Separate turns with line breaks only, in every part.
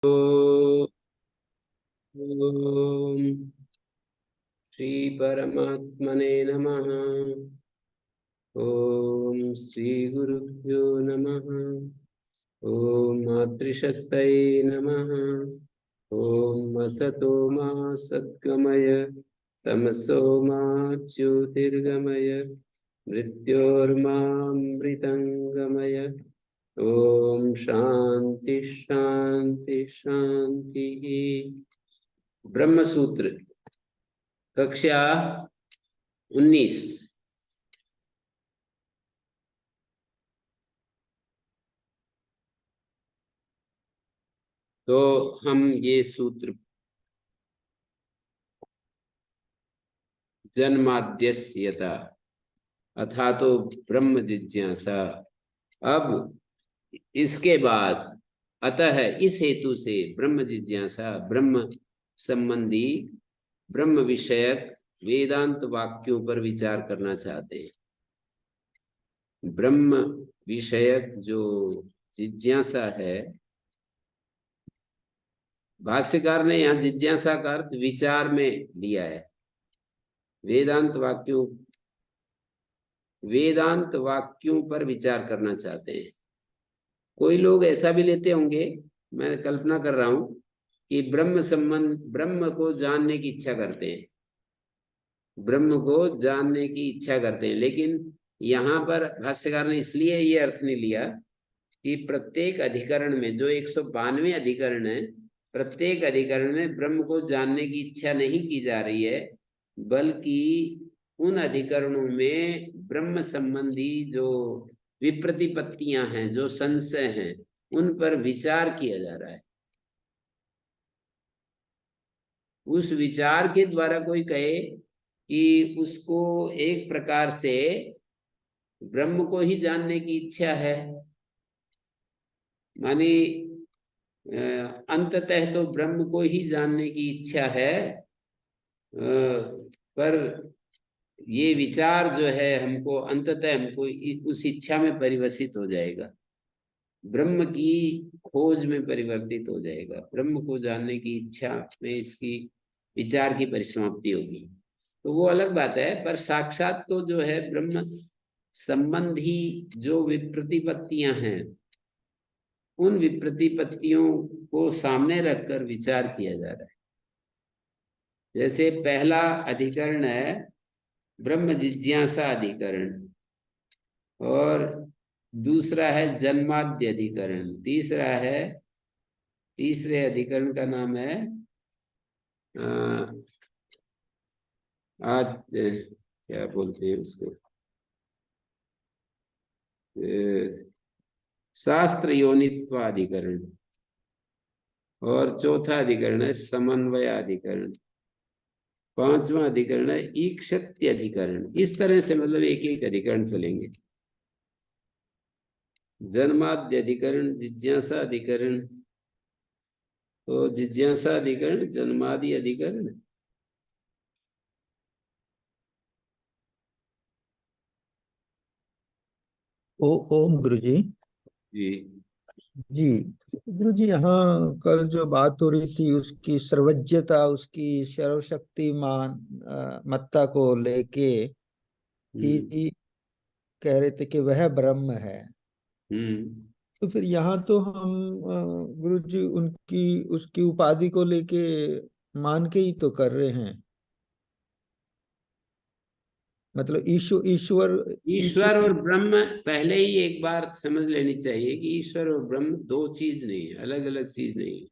ओम श्री परमात्मने नमः। ओम श्री गुरुभ्यो नमः। ओम मातृशक्तये नमः। ओम असतो मा सद्गमय तमसो मा ज्योतिर्गमय मृत्योर्मामृतंगमय। ओम शांति शांति शांति। ब्रह्म सूत्र कक्षा 19। तो हम ये सूत्र जन्माद्यस्यता अथा तो ब्रह्म जिज्ञासा। अब इसके बाद अतः इस हेतु से ब्रह्म जिज्ञासा ब्रह्म संबंधी ब्रह्म विषयक वेदांत वाक्यों पर विचार करना चाहते हैं। ब्रह्म विषयक जो जिज्ञासा है, भाष्यकार ने यहाँ जिज्ञासा का अर्थ विचार में लिया है। वेदांत वाक्यों पर विचार करना चाहते हैं। कोई लोग ऐसा भी लेते होंगे, मैं कल्पना कर रहा हूं, कि ब्रह्म को जानने की इच्छा करते हैं, ब्रह्म को जानने की इच्छा करते हैं। लेकिन यहाँ पर भाष्यकार ने इसलिए ये अर्थ नहीं लिया कि प्रत्येक अधिकरण में, जो 192 अधिकरण है, प्रत्येक अधिकरण में ब्रह्म को जानने की इच्छा नहीं की जा रही है, बल्कि उन अधिकरणों में ब्रह्म संबंधी जो विप्रतिपत्तियां हैं, जो संशय हैं, उन पर विचार किया जा रहा है। उस विचार के द्वारा कोई कहे कि उसको एक प्रकार से ब्रह्म को ही जानने की इच्छा है, मानी अंततः तो ब्रह्म को ही जानने की इच्छा है, पर ये विचार जो है हमको अंततः हमको उस इच्छा में परिवर्तित हो जाएगा, ब्रह्म की खोज में परिवर्तित हो जाएगा। ब्रह्म को जानने की इच्छा में इसकी विचार की परिसमाप्ति होगी, तो वो अलग बात है। पर साक्षात तो जो है ब्रह्म संबंधी जो विप्रतिपत्तियां हैं, उन विप्रतिपत्तियों को सामने रखकर विचार किया जा रहा है। जैसे पहला अधिकरण है ब्रह्म जिज्ञासा अधिकरण, और दूसरा है जन्माद्य अधिकरण, तीसरे अधिकरण का नाम है आज क्या बोलते हैं उसको, शास्त्र योनित्वाधिकरण, और चौथा अधिकरण है समन्वय अधिकरण, पांचवा अधिकरण है ईक्षत्य अधिकरण। इस तरह से मतलब एक एक अधिकरण चलेंगे। जन्माद्य अधिकरण, जिज्ञासा अधिकरण, तो जिज्ञासा अधिकरण, जन्मादि अधिकरण।
ओम गुरुजी।
जी
जी गुरुजी, यहाँ कल जो बात हो रही थी उसकी सर्वज्ञता, उसकी सर्वशक्तिमान मत्ता को लेके ही कह रहे थे कि वह ब्रह्म है। तो फिर यहाँ तो हम गुरुजी उनकी उसकी उपाधि को लेके मान के ही तो कर रहे हैं। मतलब ईश्वर
ईश्वर और ब्रह्म पहले ही एक बार समझ लेनी चाहिए कि ईश्वर और ब्रह्म दो चीज नहीं है, अलग अलग चीज नहीं है।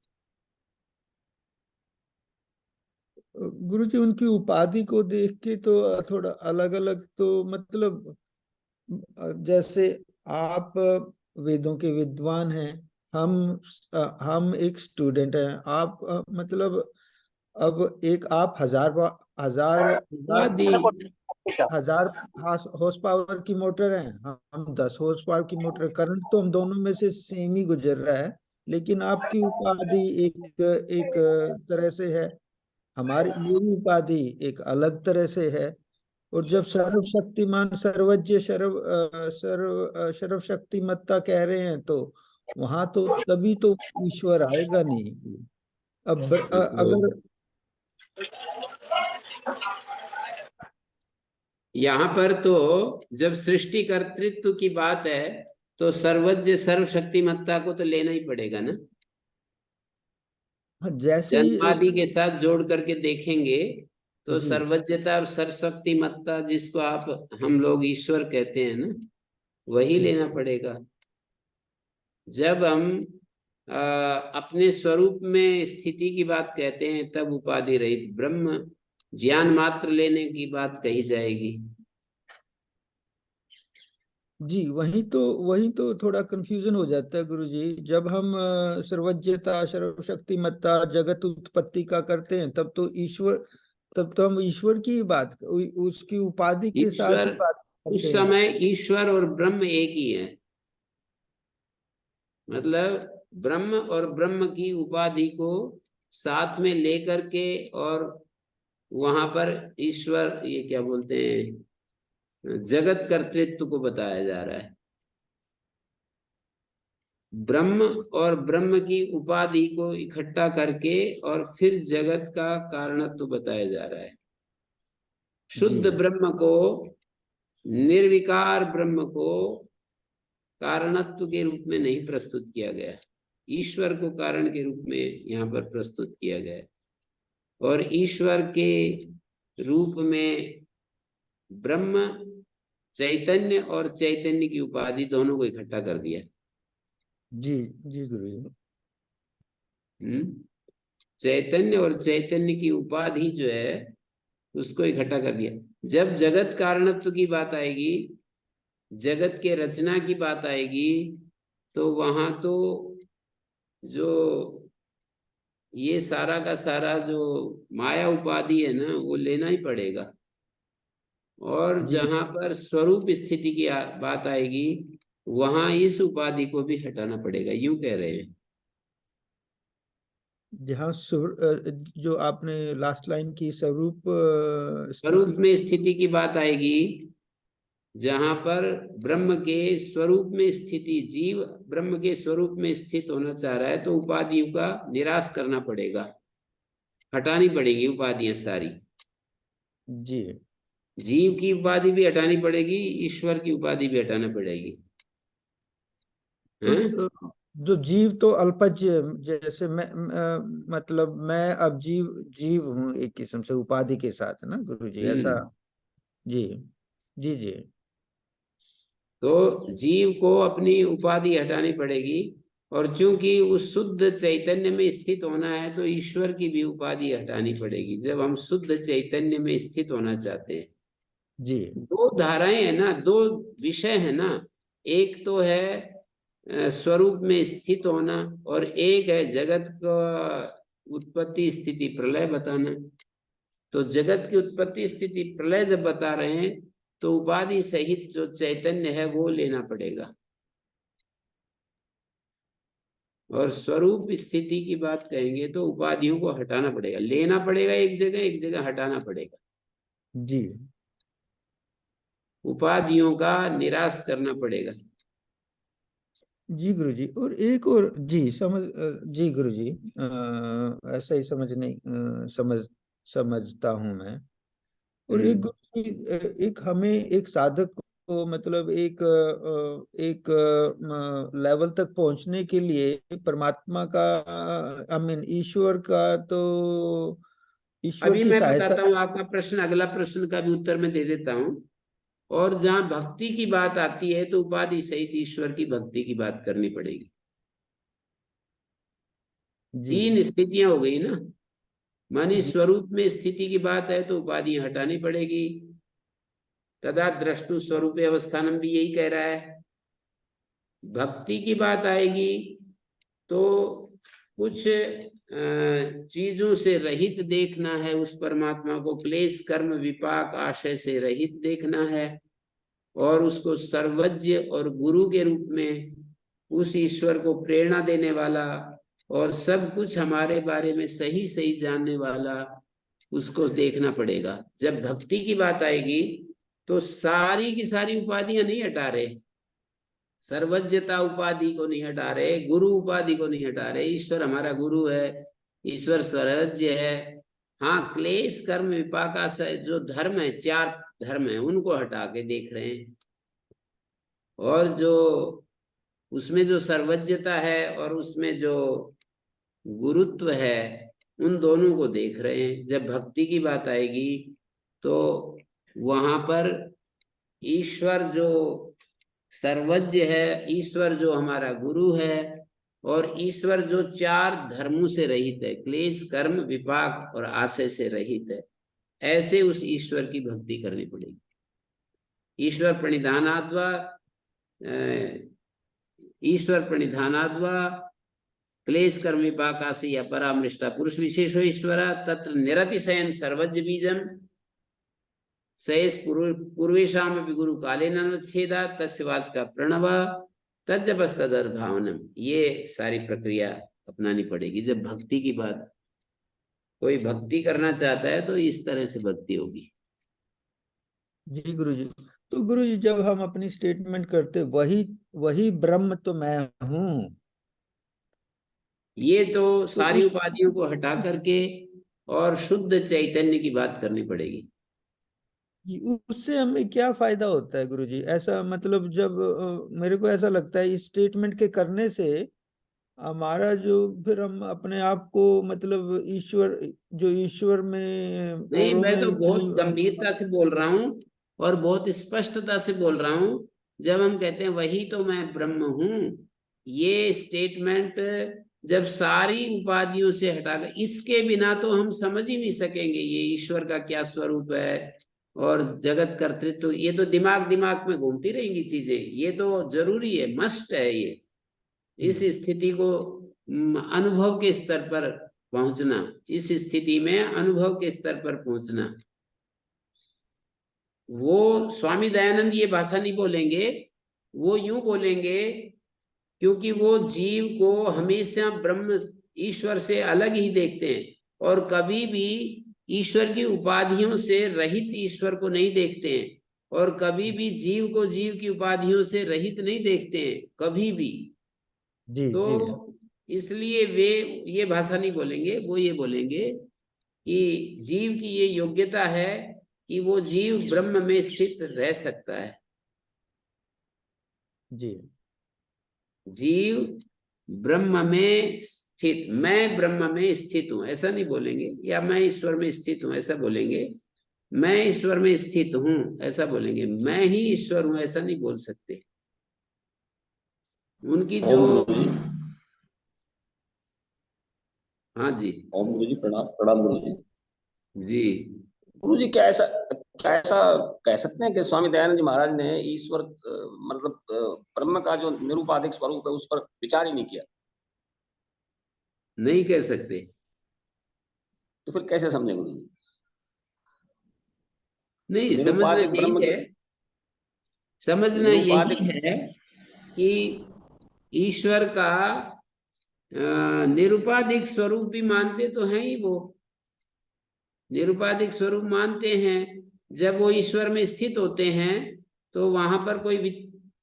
गुरुजी उनकी उपाधि को देख के तो थोड़ा अलग अलग, तो मतलब जैसे आप वेदों के विद्वान हैं, हम एक स्टूडेंट हैं। आप मतलब अब एक आप हजार हजार
आदि
हजार हॉर्स पावर की मोटर है, हम 10 हॉर्स पावर की मोटर। करंट तो हम दोनों में से सेम ही गुजर रहा है, लेकिन आपकी उपाधि एक एक तरह से है, हमारी मेरी उपाधि एक अलग तरह से है। और जब सर्वशक्तिमान सर्वज्ञ सर्वशक्तिमत्ता कह रहे हैं, तो वहां तो तभी तो ईश्वर आएगा नहीं। अब
तो
अगर
यहाँ पर तो जब सृष्टि कर्तृत्व की बात है तो सर्वज्ञ सर्वशक्तिमत्ता को तो लेना ही पड़ेगा ना।
हाँ, जैसे ही
जन्मादि के साथ जोड़ करके देखेंगे तो
जी
सर्वज्ञता और सर्वशक्तिमत्ता जिसको आप हम लोग ईश्वर कहते हैं ना, वही लेना पड़ेगा। जब हम अपने स्वरूप में स्थिति की बात कहते हैं तब उपाधि रहित ब्रह्म ज्ञान मात्र लेने की बात कही जाएगी।
जी, वही तो थोड़ा कंफ्यूजन हो जाता है गुरु जी। जब हम सर्वज्ञता सर्वशक्तिमत्ता जगत उत्पत्ति का करते हैं तब तो हम ईश्वर की ही बात उसकी उपाधि के साथ ही
ईश्वर
बात
उस
करते हैं।
समय ईश्वर और ब्रह्म एक ही है। मतलब ब्रह्म और ब्रह्म की उपाधि को साथ में लेकर के और वहां पर ईश्वर ये क्या बोलते हैं जगत कर्तृत्व को बताया जा रहा है। ब्रह्म और ब्रह्म की उपाधि को इकट्ठा करके और फिर जगत का कारणत्व बताया जा रहा है।
जी
शुद्ध ब्रह्म को, निर्विकार ब्रह्म को कारणत्व के रूप में नहीं प्रस्तुत किया गया, ईश्वर को कारण के रूप में यहाँ पर प्रस्तुत किया गया है। और ईश्वर के रूप में ब्रह्म चैतन्य और चैतन्य की उपाधि दोनों को इकट्ठा कर दिया।
जी जी गुरु जी।
हम्म चैतन्य और चैतन्य की उपाधि जो है उसको इकट्ठा कर दिया। जब जगत कारणत्व की बात आएगी, जगत के रचना की बात आएगी, तो वहां तो जो ये सारा का सारा जो माया उपाधि है ना वो लेना ही पड़ेगा। और
जी
जहां पर स्वरूप स्थिति की बात आएगी वहां इस उपाधि को भी हटाना पड़ेगा, यूं कह रहे हैं।
जहाँ जो आपने लास्ट लाइन की स्वरूप
स्वरूप
स्थिति।
में स्थिति की बात आएगी, जहां पर ब्रह्म के स्वरूप में स्थिति, जीव ब्रह्म के स्वरूप में स्थित होना चाह रहा है तो उपाधियों का निराश करना पड़ेगा, हटानी पड़ेगी उपाधियां सारी।
जी
जीव की उपाधि भी हटानी पड़ेगी, ईश्वर की उपाधि भी हटाना पड़ेगी।
तो
हैं?
जो जीव तो अल्पज, जैसे मतलब मैं अब जीव जीव हूँ एक किस्म से उपाधि के साथ, है ना गुरु जी, ऐसा।
हम्म
जी जी जी
तो जीव को अपनी उपाधि हटानी पड़ेगी। और चूंकि उस शुद्ध चैतन्य में स्थित होना है तो ईश्वर की भी उपाधि हटानी पड़ेगी जब हम शुद्ध चैतन्य में स्थित होना चाहते हैं।
जी
दो धाराएं है ना, दो विषय है ना। एक तो है स्वरूप में स्थित होना, और एक है जगत का उत्पत्ति स्थिति प्रलय बताना। तो जगत की उत्पत्ति स्थिति प्रलय जब बता रहे हैं तो उपाधि सहित जो चैतन्य है वो लेना पड़ेगा। और स्वरूप स्थिति की बात कहेंगे तो उपाधियों को हटाना पड़ेगा, लेना पड़ेगा एक जगह हटाना पड़ेगा।
जी
उपाधियों का निराश करना पड़ेगा।
जी गुरु जी। और एक और जी जी गुरु जी, ऐसा ही समझता हूँ मैं। और एक
हम्म
गुरु जी, एक हमें एक साधक को मतलब एक लेवल तक पहुंचने के लिए परमात्मा का, आई मीन ईश्वर का, तो ईश्वर
अभी
की
मैं
सहायता।
बताता हूँ आपका प्रश्न, अगला प्रश्न का भी उत्तर मैं दे देता हूँ। और जहाँ भक्ति की बात आती है तो उपाधि सहित ईश्वर की भक्ति की बात करनी पड़ेगी।
जी
तीन स्थितियां हो गई ना। मानी
जी
स्वरूप में स्थिति की बात है तो उपाधियां हटानी पड़ेगी। तदा द्रष्टु स्वरूप अवस्थानम भी यही कह रहा है। भक्ति की बात आएगी तो कुछ चीजों से रहित देखना है उस परमात्मा को, क्लेश कर्म विपाक आशय से रहित देखना है। और उसको सर्वज्ञ और गुरु के रूप में उस ईश्वर को प्रेरणा देने वाला और सब कुछ हमारे बारे में सही सही जानने वाला उसको देखना पड़ेगा। जब भक्ति की बात आएगी तो सारी की सारी उपाधियां नहीं हटा रहे, सर्वज्ञता उपाधि को नहीं हटा रहे, गुरु उपाधि को नहीं हटा रहे। ईश्वर हमारा गुरु है, ईश्वर सर्वज्ञ है। हाँ, क्लेश कर्म विपाक आशय जो धर्म है, 4 धर्म है, उनको हटा के देख रहे हैं। और जो उसमें जो सर्वज्ञता है और उसमें जो गुरुत्व है, उन दोनों को देख रहे हैं। जब भक्ति की बात आएगी तो वहां पर ईश्वर जो सर्वज्ञ है, ईश्वर जो हमारा गुरु है, और ईश्वर जो 4 धर्मों से रहित है, क्लेश कर्म विपाक और आशय से रहित है, ऐसे उस ईश्वर की भक्ति करनी पड़ेगी। ईश्वर प्रणिधानाद्वा ईश्वर प्रणिधानाद्वा क्लेश कर्म विपाक आशय परामृष्टा पुरुष विशेषो ईश्वर तत्र निरतिशयन सर्वज्ञ बीजम शेष पूर्वेशाम गुरु काले नच्छेदा तस्वाच का प्रणव तज्जपस्तदर भावनम। ये सारी प्रक्रिया अपनानी पड़ेगी। जब भक्ति की बात, कोई भक्ति करना चाहता है तो इस तरह से भक्ति होगी।
जी गुरु जी। तो गुरु जी, जब हम अपनी स्टेटमेंट करते वही वही ब्रह्म तो मैं हूँ,
ये तो
तो
सारी
उस
उपाधियों को हटा करके और शुद्ध चैतन्य की बात करनी पड़ेगी।
उससे हमें क्या फायदा होता है गुरु जी? ऐसा मतलब जब मेरे को ऐसा लगता है इस स्टेटमेंट के करने से हमारा जो, फिर हम अपने आप को मतलब ईश्वर, जो ईश्वर में
नहीं,
औरों
मैं
में
तो
इतनी
बहुत गंभीरता से बोल रहा हूँ और बहुत स्पष्टता से बोल रहा हूँ। जब हम कहते हैं वही तो मैं ब्रह्म हूँ, ये स्टेटमेंट जब सारी उपाधियों से हटाकर, इसके बिना तो हम समझ ही नहीं सकेंगे ये ईश्वर का क्या स्वरूप है और जगत कर्तृत्व। ये तो दिमाग दिमाग में घूमती रहेंगी चीजें। ये तो जरूरी है, मस्ट है ये, इस स्थिति को अनुभव के स्तर पर पहुंचना, इस स्थिति में अनुभव के स्तर पर पहुंचना। वो स्वामी दयानंद ये भाषा नहीं बोलेंगे, वो यूं बोलेंगे क्योंकि वो जीव को हमेशा ब्रह्म ईश्वर से अलग ही देखते हैं और कभी भी ईश्वर की उपाधियों से रहित ईश्वर को नहीं देखते हैं, और कभी भी जीव को जीव की उपाधियों से रहित नहीं देखते हैं, कभी भी।
जी जी
तो इसलिए वे ये भाषा नहीं बोलेंगे, वो ये बोलेंगे कि जीव की ये योग्यता है कि वो जीव ब्रह्म में स्थित रह सकता है।
जी
जीव ब्रह्म में स्थित, मैं ब्रह्म में स्थित हूं ऐसा नहीं बोलेंगे, या मैं ईश्वर में स्थित हूं ऐसा बोलेंगे। मैं ईश्वर में स्थित हूं ऐसा बोलेंगे, मैं ही ईश्वर हूं ऐसा नहीं बोल सकते। उनकी जो,
ओम गुरु जी।
हाँ जी,
ओम गुरु जी, प्रणाम प्रणाम गुरु जी।
जी
गुरु जी, क्या ऐसा कह सकते हैं कि स्वामी दयानंद जी महाराज ने ईश्वर मतलब ब्रह्म का जो निरूपाधिक स्वरूप है उस पर विचार ही नहीं किया?
नहीं कह सकते।
तो फिर कैसे समझे गुरु जी?
नहीं, समझना
निरूपाधिक
यही
ब्रह्म
है, समझना यही
निरूपाधिक।
है कि ईश्वर का निरुपाधिक स्वरूप भी मानते तो हैं ही वो, निरुपाधिक स्वरूप मानते हैं। जब वो ईश्वर में स्थित होते हैं तो वहां पर कोई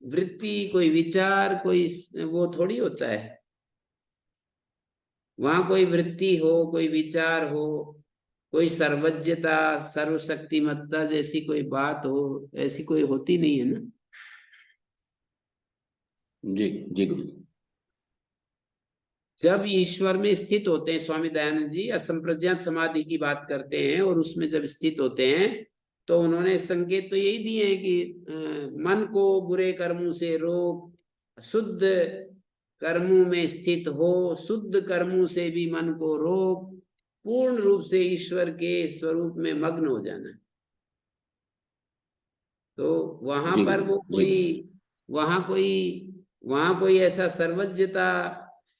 वृत्ति, कोई विचार, कोई वो थोड़ी होता है। वहां कोई वृत्ति हो, कोई विचार हो, कोई सर्वज्ञता सर्वशक्तिमत्ता जैसी कोई बात हो, ऐसी कोई होती नहीं है ना।
जी जी गुरु जी।
जब ईश्वर में स्थित होते हैं, स्वामी दयानंद जी असंप्रज्ञात समाधि की बात करते हैं, और उसमें जब स्थित होते हैं तो उन्होंने संकेत तो यही दिए हैं कि मन को बुरे कर्मों से रोक, शुद्ध कर्मों में स्थित हो, शुद्ध कर्मों से भी मन को रोक, पूर्ण रूप से ईश्वर के स्वरूप में मग्न हो जाना। तो वहां
जी
पर
गुरु
वो
जी।
कोई, वहां कोई वहां कोई ऐसा सर्वज्ञता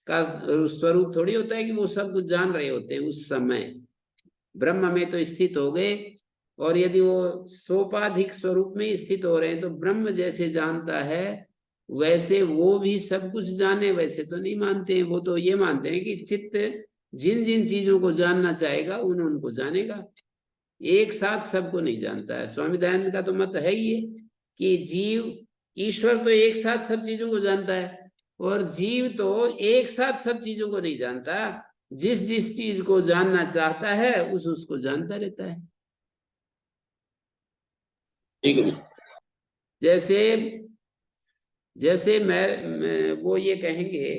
का स्वरूप थोड़ी होता है कि वो सब कुछ जान रहे होते हैं उस समय। ब्रह्म में तो स्थित हो गए, और यदि वो सोपाधिक स्वरूप में स्थित हो रहे हैं तो ब्रह्म जैसे जानता है वैसे वो भी सब कुछ जाने, वैसे तो नहीं मानते हैं। वो तो ये मानते हैं कि चित्त जिन जिन चीजों को जानना चाहेगा उन उनको जानेगा, एक साथ सबको नहीं जानता है। स्वामी दयानंद का तो मत है ही है कि जीव ईश्वर तो एक साथ सब चीजों को जानता है, और जीव तो एक साथ सब चीजों को नहीं जानता। जिस जिस चीज को जानना चाहता है उसको जानता रहता है।
ठीक है।
जैसे जैसे वो ये कहेंगे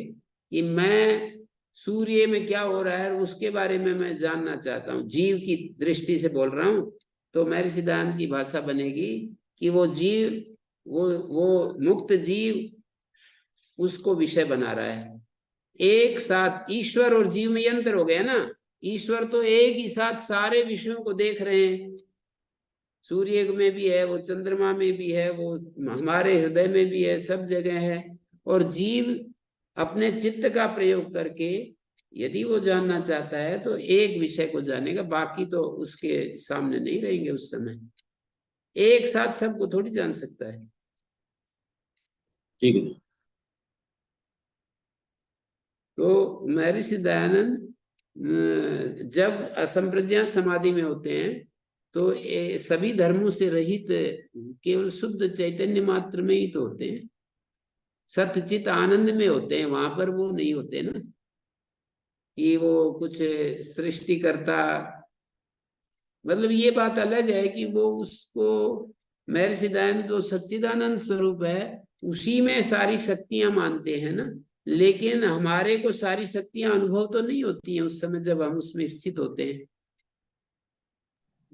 कि मैं सूर्य में क्या हो रहा है उसके बारे में मैं जानना चाहता हूँ, जीव की दृष्टि से बोल रहा हूँ, तो मेरे सिद्धांत की भाषा बनेगी कि वो जीव, वो मुक्त जीव उसको विषय बना रहा है। एक साथ ईश्वर और जीव में ये अंतर हो गया ना। ईश्वर तो एक ही साथ सारे विषयों को देख रहे हैं, सूर्य में भी है, वो चंद्रमा में भी है, वो हमारे हृदय में भी है, सब जगह है। और जीव अपने चित्त का प्रयोग करके यदि वो जानना चाहता है तो एक विषय को जानेगा, बाकी तो उसके सामने नहीं रहेंगे उस समय। एक साथ सबको थोड़ी जान सकता है।
ठीक है।
तो महर्षि दयानंद जब असंप्रज्ञात समाधि में होते हैं तो सभी धर्मों से रहित केवल शुद्ध चैतन्य मात्र में ही तो होते हैं, सत्यचित आनंद में होते हैं। वहां पर वो नहीं होते ना कि वो कुछ सृष्टि करता। मतलब ये बात अलग है कि वो उसको महर्षि दयानंद जो सच्चिदानंद स्वरूप है उसी में सारी शक्तियां मानते हैं ना, लेकिन हमारे को सारी शक्तियां अनुभव तो नहीं होती हैं उस समय जब हम उसमें स्थित होते हैं।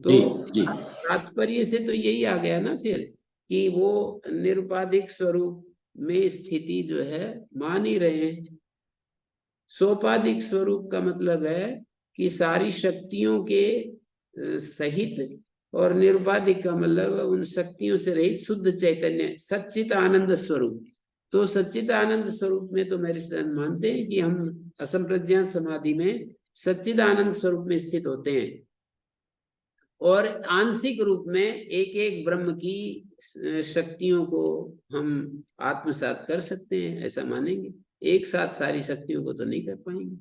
तो
जी।
तात्पर्य से तो यही आ गया ना फिर कि वो निरुपाधिक स्वरूप में स्थिति जो है मान ही रहे हैं। सोपाधिक स्वरूप का मतलब है कि सारी शक्तियों के सहित, और निरुपाधिक का मतलब उन शक्तियों से रहित शुद्ध चैतन्य सच्चित आनंद स्वरूप। तो सच्चित आनंद स्वरूप में तो मेरे सिद्धांत मानते हैं कि हम असंप्रज्ञात समाधि में सच्चिद आनंद स्वरूप में स्थित होते हैं, और आंशिक रूप में एक एक ब्रह्म की शक्तियों को हम आत्मसात कर सकते हैं, ऐसा मानेंगे। एक साथ सारी शक्तियों को तो नहीं कर पाएंगे।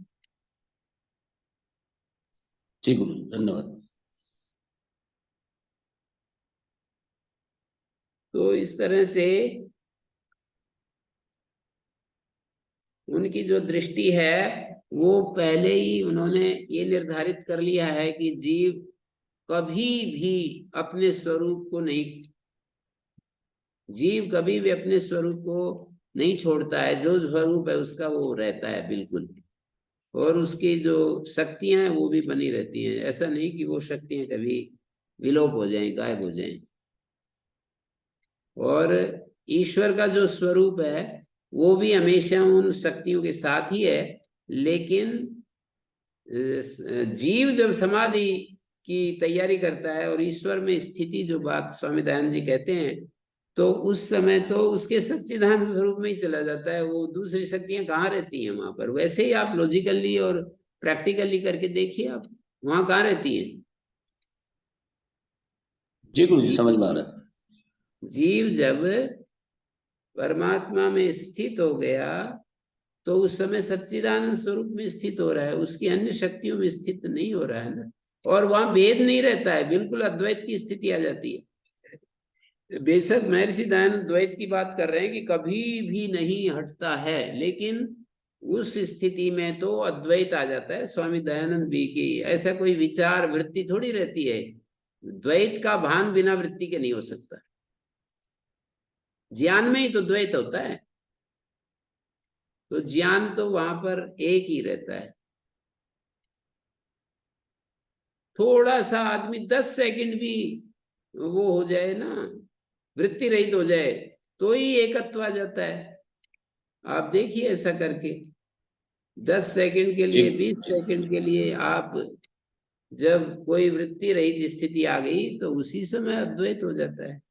ठीक गुरु, धन्यवाद।
तो इस तरह से उनकी जो दृष्टि है वो पहले ही उन्होंने ये निर्धारित कर लिया है कि जीव कभी भी अपने स्वरूप को नहीं, जीव कभी भी अपने स्वरूप को नहीं छोड़ता है। जो स्वरूप है उसका वो रहता है बिल्कुल, और उसकी जो शक्तियां हैं वो भी बनी रहती हैं। ऐसा नहीं कि वो शक्तियां कभी विलोप हो जाएं, गायब हो जाएं। और ईश्वर का जो स्वरूप है वो भी हमेशा उन शक्तियों के साथ ही है, लेकिन जीव जब समाधि की तैयारी करता है और ईश्वर में स्थिति, जो बात स्वामी दयानंद जी कहते हैं, तो उस समय तो उसके सच्चिदानंद स्वरूप में ही चला जाता है। वो दूसरी शक्तियां कहाँ रहती हैं वहां पर। वैसे ही आप लॉजिकली और प्रैक्टिकली करके देखिए, आप वहां कहाँ रहती हैं।
जी गुरु जी, समझ में आ रहा है।
जीव जब परमात्मा में स्थित हो गया तो उस समय सच्चिदानंद स्वरूप में स्थित हो रहा है, उसकी अन्य शक्तियों में स्थित नहीं हो रहा है ना। और वहां भेद नहीं रहता है, बिल्कुल अद्वैत की स्थिति आ जाती है। बेशक महर्षि दयानंद द्वैत की बात कर रहे हैं कि कभी भी नहीं हटता है, लेकिन उस स्थिति में तो अद्वैत आ जाता है। स्वामी दयानंद भी की ऐसा कोई विचार वृत्ति थोड़ी रहती है। द्वैत का भान बिना वृत्ति के नहीं हो सकता। ज्ञान में ही तो द्वैत होता है, तो ज्ञान तो वहां पर एक ही रहता है। थोड़ा सा आदमी 10 सेकंड भी वो हो जाए ना, वृत्ति रहित हो जाए, तो ही एकत्व आ जाता है। आप देखिए ऐसा करके 10 सेकंड के लिए, 20 सेकंड के लिए आप जब कोई वृत्ति रहित स्थिति आ गई तो उसी समय अद्वैत हो जाता है।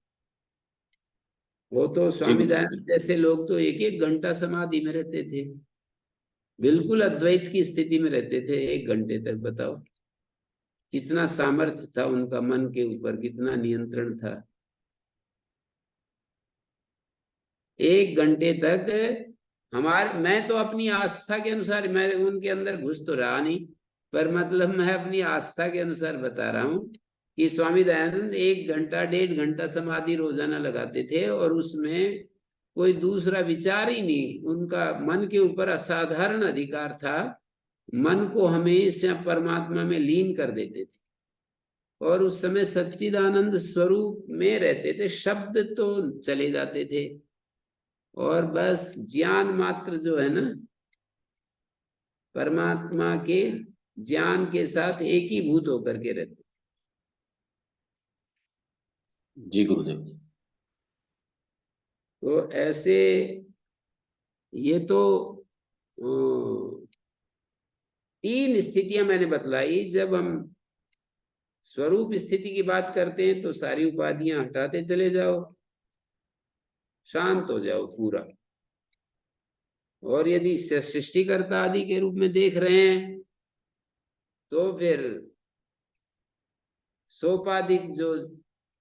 वो तो स्वामी दयानंद जैसे लोग तो एक एक घंटा समाधि में रहते थे, बिल्कुल अद्वैत की स्थिति में रहते थे 1 घंटे तक। बताओ कितना सामर्थ्य था उनका, मन के ऊपर कितना नियंत्रण था। 1 घंटे तक मैं तो अपनी आस्था के अनुसार, मैं उनके अंदर घुस तो रहा नहीं, पर मतलब मैं अपनी आस्था के अनुसार बता रहा हूँ कि स्वामी दयानंद 1 घंटा 1.5 घंटा समाधि रोजाना लगाते थे, और उसमें कोई दूसरा विचार ही नहीं, उनका मन के ऊपर असाधारण अधिकार था, मन को हमेशा परमात्मा में लीन कर देते थे और उस समय सच्चिदानंद स्वरूप में रहते थे। शब्द तो चले जाते थे और बस ज्ञान मात्र जो है ना, परमात्मा के ज्ञान के साथ एक ही भूत होकर के रहते।
जी गुरुदेव।
तो ऐसे ये तो 3 स्थितियां मैंने बतलाई। जब हम स्वरूप स्थिति की बात करते हैं तो सारी उपाधियां हटाते चले जाओ, शांत हो जाओ पूरा। और यदि सृष्टिकर्ता आदि के रूप में देख रहे हैं तो फिर सोपाधिक जो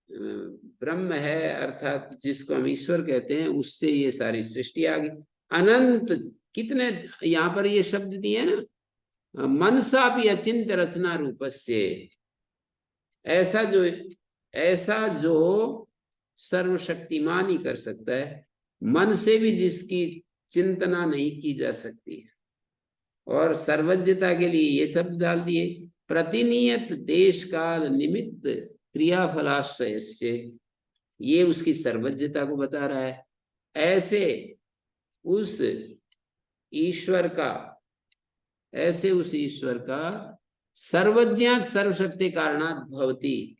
ब्रह्म है, अर्थात जिसको हम ईश्वर कहते हैं, उससे ये सारी सृष्टि आ गई। अनंत कितने यहाँ पर ये शब्द दिए ना, मनसा भी अचिंत रचना रूपस्य, ऐसा जो सर्वशक्तिमान ही कर सकता है, मन से भी जिसकी चिंतना नहीं की जा सकती है। और सर्वज्ञता के लिए ये शब्द डाल दिए, प्रतिनियत देश काल निमित्त क्रियाफलाश्रय से, ये उसकी सर्वज्ञता को बता रहा है। ऐसे उस ईश्वर का सर्वज्ञात सर्वशक्ति कारणात् भवति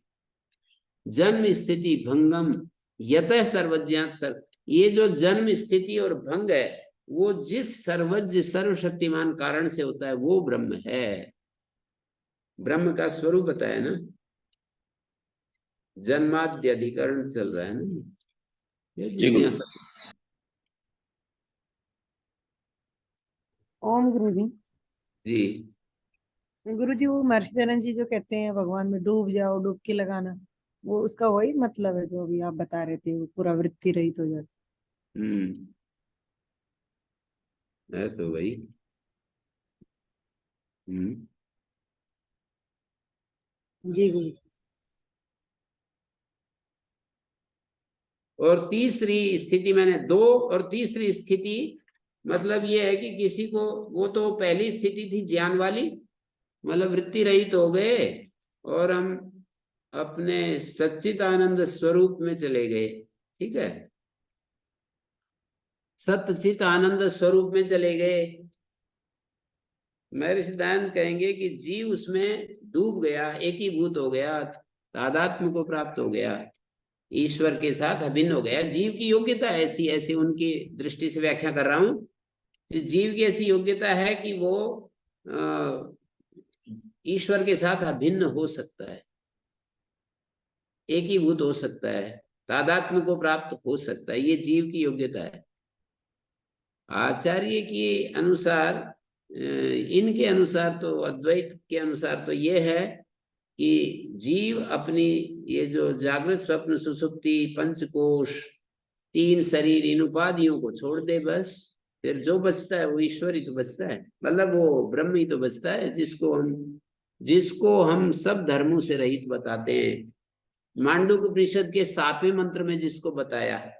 जन्म स्थिति भंगम यतः सर्वज्ञात ये जो जन्म स्थिति और भंग है वो जिस सर्वज्ञ सर्वशक्तिमान कारण से होता है वो ब्रह्म है। ब्रह्म का स्वरूप बताया ना, जन्माद्य अधिकरण चल रहा है ना ये।
ओम गुरु जी।
जी
गुरु जी, वो महर्षि दयानंद जी जो कहते हैं भगवान में डूब जाओ, डुबकी लगाना, वो उसका वही मतलब है जो अभी आप बता रहे थे, वो पूरा वृत्ति रहित हो जाती।
है तो वही।
जी गुरु जी।
और तीसरी स्थिति मैंने 2 और तीसरी स्थिति मतलब ये है कि किसी को, वो तो पहली स्थिति थी ज्ञान वाली, मतलब वृत्ति रहित हो गए और हम अपने सच्चिदानंद स्वरूप में चले गए। ठीक है, सच्चित आनंद स्वरूप में चले गए। महर्षि दयानंद कहेंगे कि जीव उसमें डूब गया, एकीभूत हो गया, तादात्म्य को प्राप्त हो गया, ईश्वर के साथ अभिन्न हो गया। जीव की योग्यता ऐसी उनकी दृष्टि से व्याख्या कर रहा हूं। जीव की ऐसी योग्यता है कि वो ईश्वर के साथ अभिन्न हो सकता है, एकीभूत हो सकता है, तादात्म्य को प्राप्त हो सकता है। ये जीव की योग्यता है। आचार्य के अनुसार, इनके अनुसार तो, अद्वैत के अनुसार तो ये है कि जीव अपनी ये जो जागृत स्वप्न सुसुप्ति पंचकोश 3 शरीर इन उपाधियों को छोड़ दे, बस फिर जो बचता है वो ईश्वर ही तो बचता है, मतलब वो ब्रह्म ही तो बचता है, जिसको हम सब धर्मों से रहित बताते हैं। मांडुक्य उपनिषद के 7वें मंत्र में जिसको बताया है,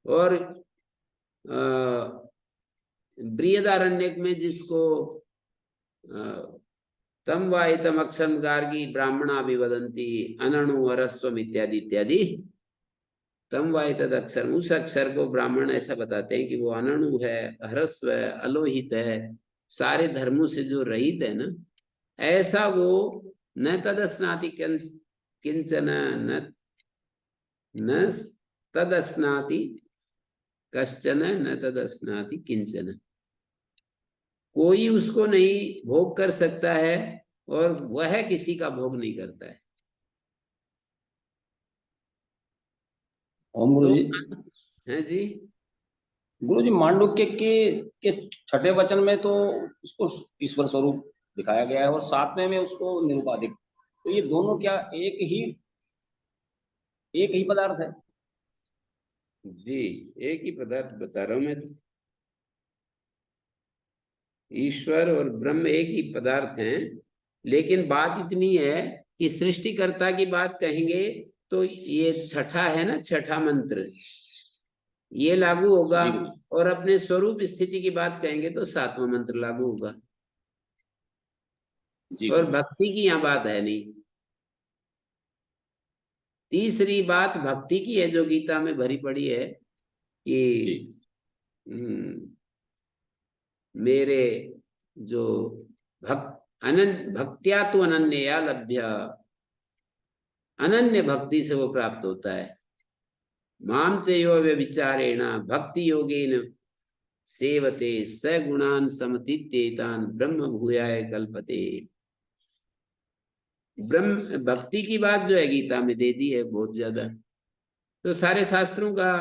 और बृहदारण्यक में जिसको तम वाहितम अक्षरम गार्गी ब्राह्मणा विवदंती अनणु अरस्वम इत्यादि इत्यादि, तम वाहितद अक्षर, उस अक्षर को ब्राह्मण ऐसा बताते हैं कि वो अनणु है, ह्रस्व है, अलोहित है, सारे धर्मों से जो रहित है ना, ऐसा वो न तदस्नाति किंचन न तदस्नाति कश्चन न तदस्नाति किंचन, कोई उसको नहीं भोग कर सकता है और वह किसी का भोग नहीं करता है।
ओम गुरु जी।
है जी।
गुरु जी, मांडुक्य के 6ठे वचन में तो उसको ईश्वर स्वरूप दिखाया गया है और 7वें में उसको निरुपाधिक, तो ये दोनों क्या एक ही पदार्थ है?
जी एक ही पदार्थ बता रहा हूं मैं तो। ईश्वर और ब्रह्म एक ही पदार्थ हैं, लेकिन बात इतनी है कि सृष्टिकर्ता की बात कहेंगे तो ये छठा है ना, छठा मंत्र, ये लागू होगा।
जी गुरु जी।
और अपने स्वरूप स्थिति की बात कहेंगे तो सातवां मंत्र लागू होगा।
जी
और
गुरु जी।
भक्ति की यहाँ बात है नहीं। तीसरी बात भक्ति की है जो गीता में भरी पड़ी है
जी
कि मेरे जो भक्त्या तो अनन्या लभ्य, अनन्य भक्ति से वो प्राप्त होता है। माम च यो व्यभिचारेण भक्ति योगेन सेवते स गुणान समतीत्येतान ब्रह्म भूयाय कल्पते। ब्रह्म भक्ति की बात जो है गीता में दे दी है बहुत ज्यादा। तो सारे शास्त्रों का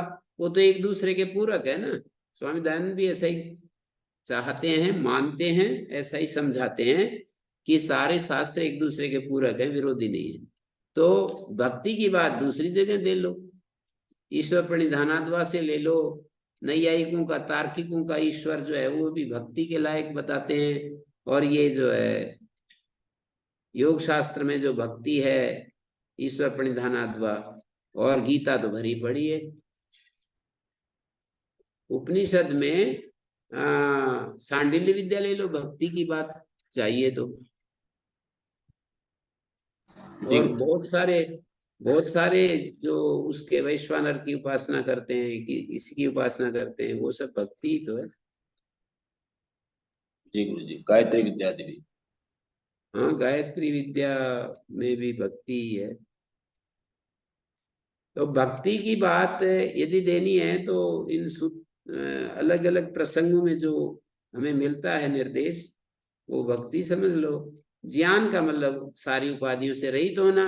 वो तो एक दूसरे के पूरक है ना। स्वामी दयानंद भी ऐसा ही चाहते हैं, मानते हैं, ऐसा ही समझाते हैं कि सारे शास्त्र एक दूसरे के पूरक है, विरोधी नहीं है। तो भक्ति की बात दूसरी जगह दे लो, ईश्वर प्रणिधानाद्वा से ले लो। नैयायिकों का, तार्किकों का ईश्वर जो है वो भी भक्ति के लायक बताते हैं। और ये जो है योग शास्त्र में जो भक्ति है ईश्वर प्रणिधानाद्वा, और गीता तो भरी पड़ी है। उपनिषद में सांडिल्य विद्या ले लो, भक्ति की बात चाहिए तो।
जी
और
गुरु।
बहुत सारे जो उसके वैश्वानर की उपासना करते हैं, कि इसकी उपासना करते हैं, वो सब भक्ति ही तो है।
जी गुरु जी, गायत्री विद्या देवी।
हाँ, गायत्री विद्या में भी भक्ति ही है। तो भक्ति की बात यदि देनी है तो इन अलग अलग प्रसंगों में जो हमें मिलता है निर्देश, वो भक्ति समझ लो। ज्ञान का मतलब सारी उपाधियों से रहित होना।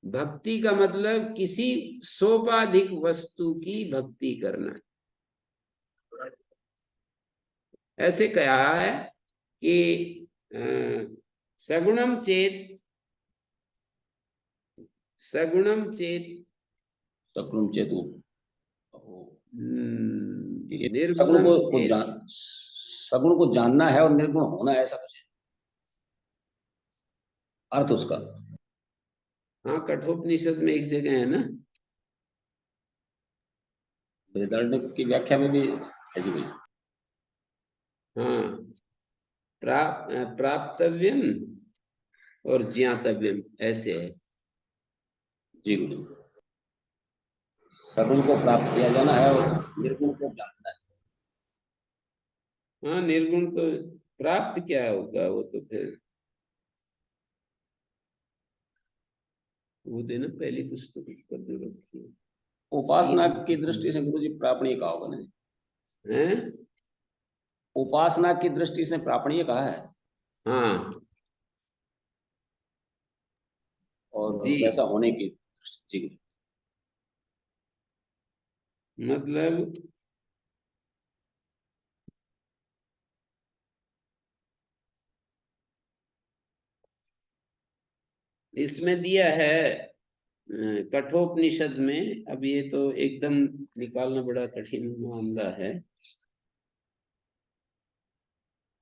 भक्ति का मतलब किसी सोपाधिक वस्तु की भक्ति करना। ऐसे कहा है कि सगुणम चेत, सगुणम चेत
सगुण चेतु। सगुण
निर्गुणम
को
चेत।
सगुण को जानना है और निर्गुण होना है, ऐसा कुछ है अर्थ उसका।
हाँ, कठोपनिषद में एक जगह है ना।
बृहदारण्यक की व्याख्या में भी है जी भाई।
हाँ, प्राप्तव्यम और ज्ञातव्यम ऐसे है।
जी गुरु। सगुण को प्राप्त किया जाना है और निर्गुण को जानना है।
हाँ, निर्गुण तो प्राप्त क्या होगा, वो तो फिर वो देना पहली पुस्तक पर जो रखी है।
उपासना की दृष्टि से गुरु जी प्रापणीय कहा होगा ना।
हैं?
उपासना की दृष्टि से प्रापणीय कहा है।
हाँ
और
जी,
वैसा होने की दृष्टि। जी गुरु।
मतलब इसमें दिया है कठोपनिषद में। अब ये तो एकदम निकालना बड़ा कठिन मामला है।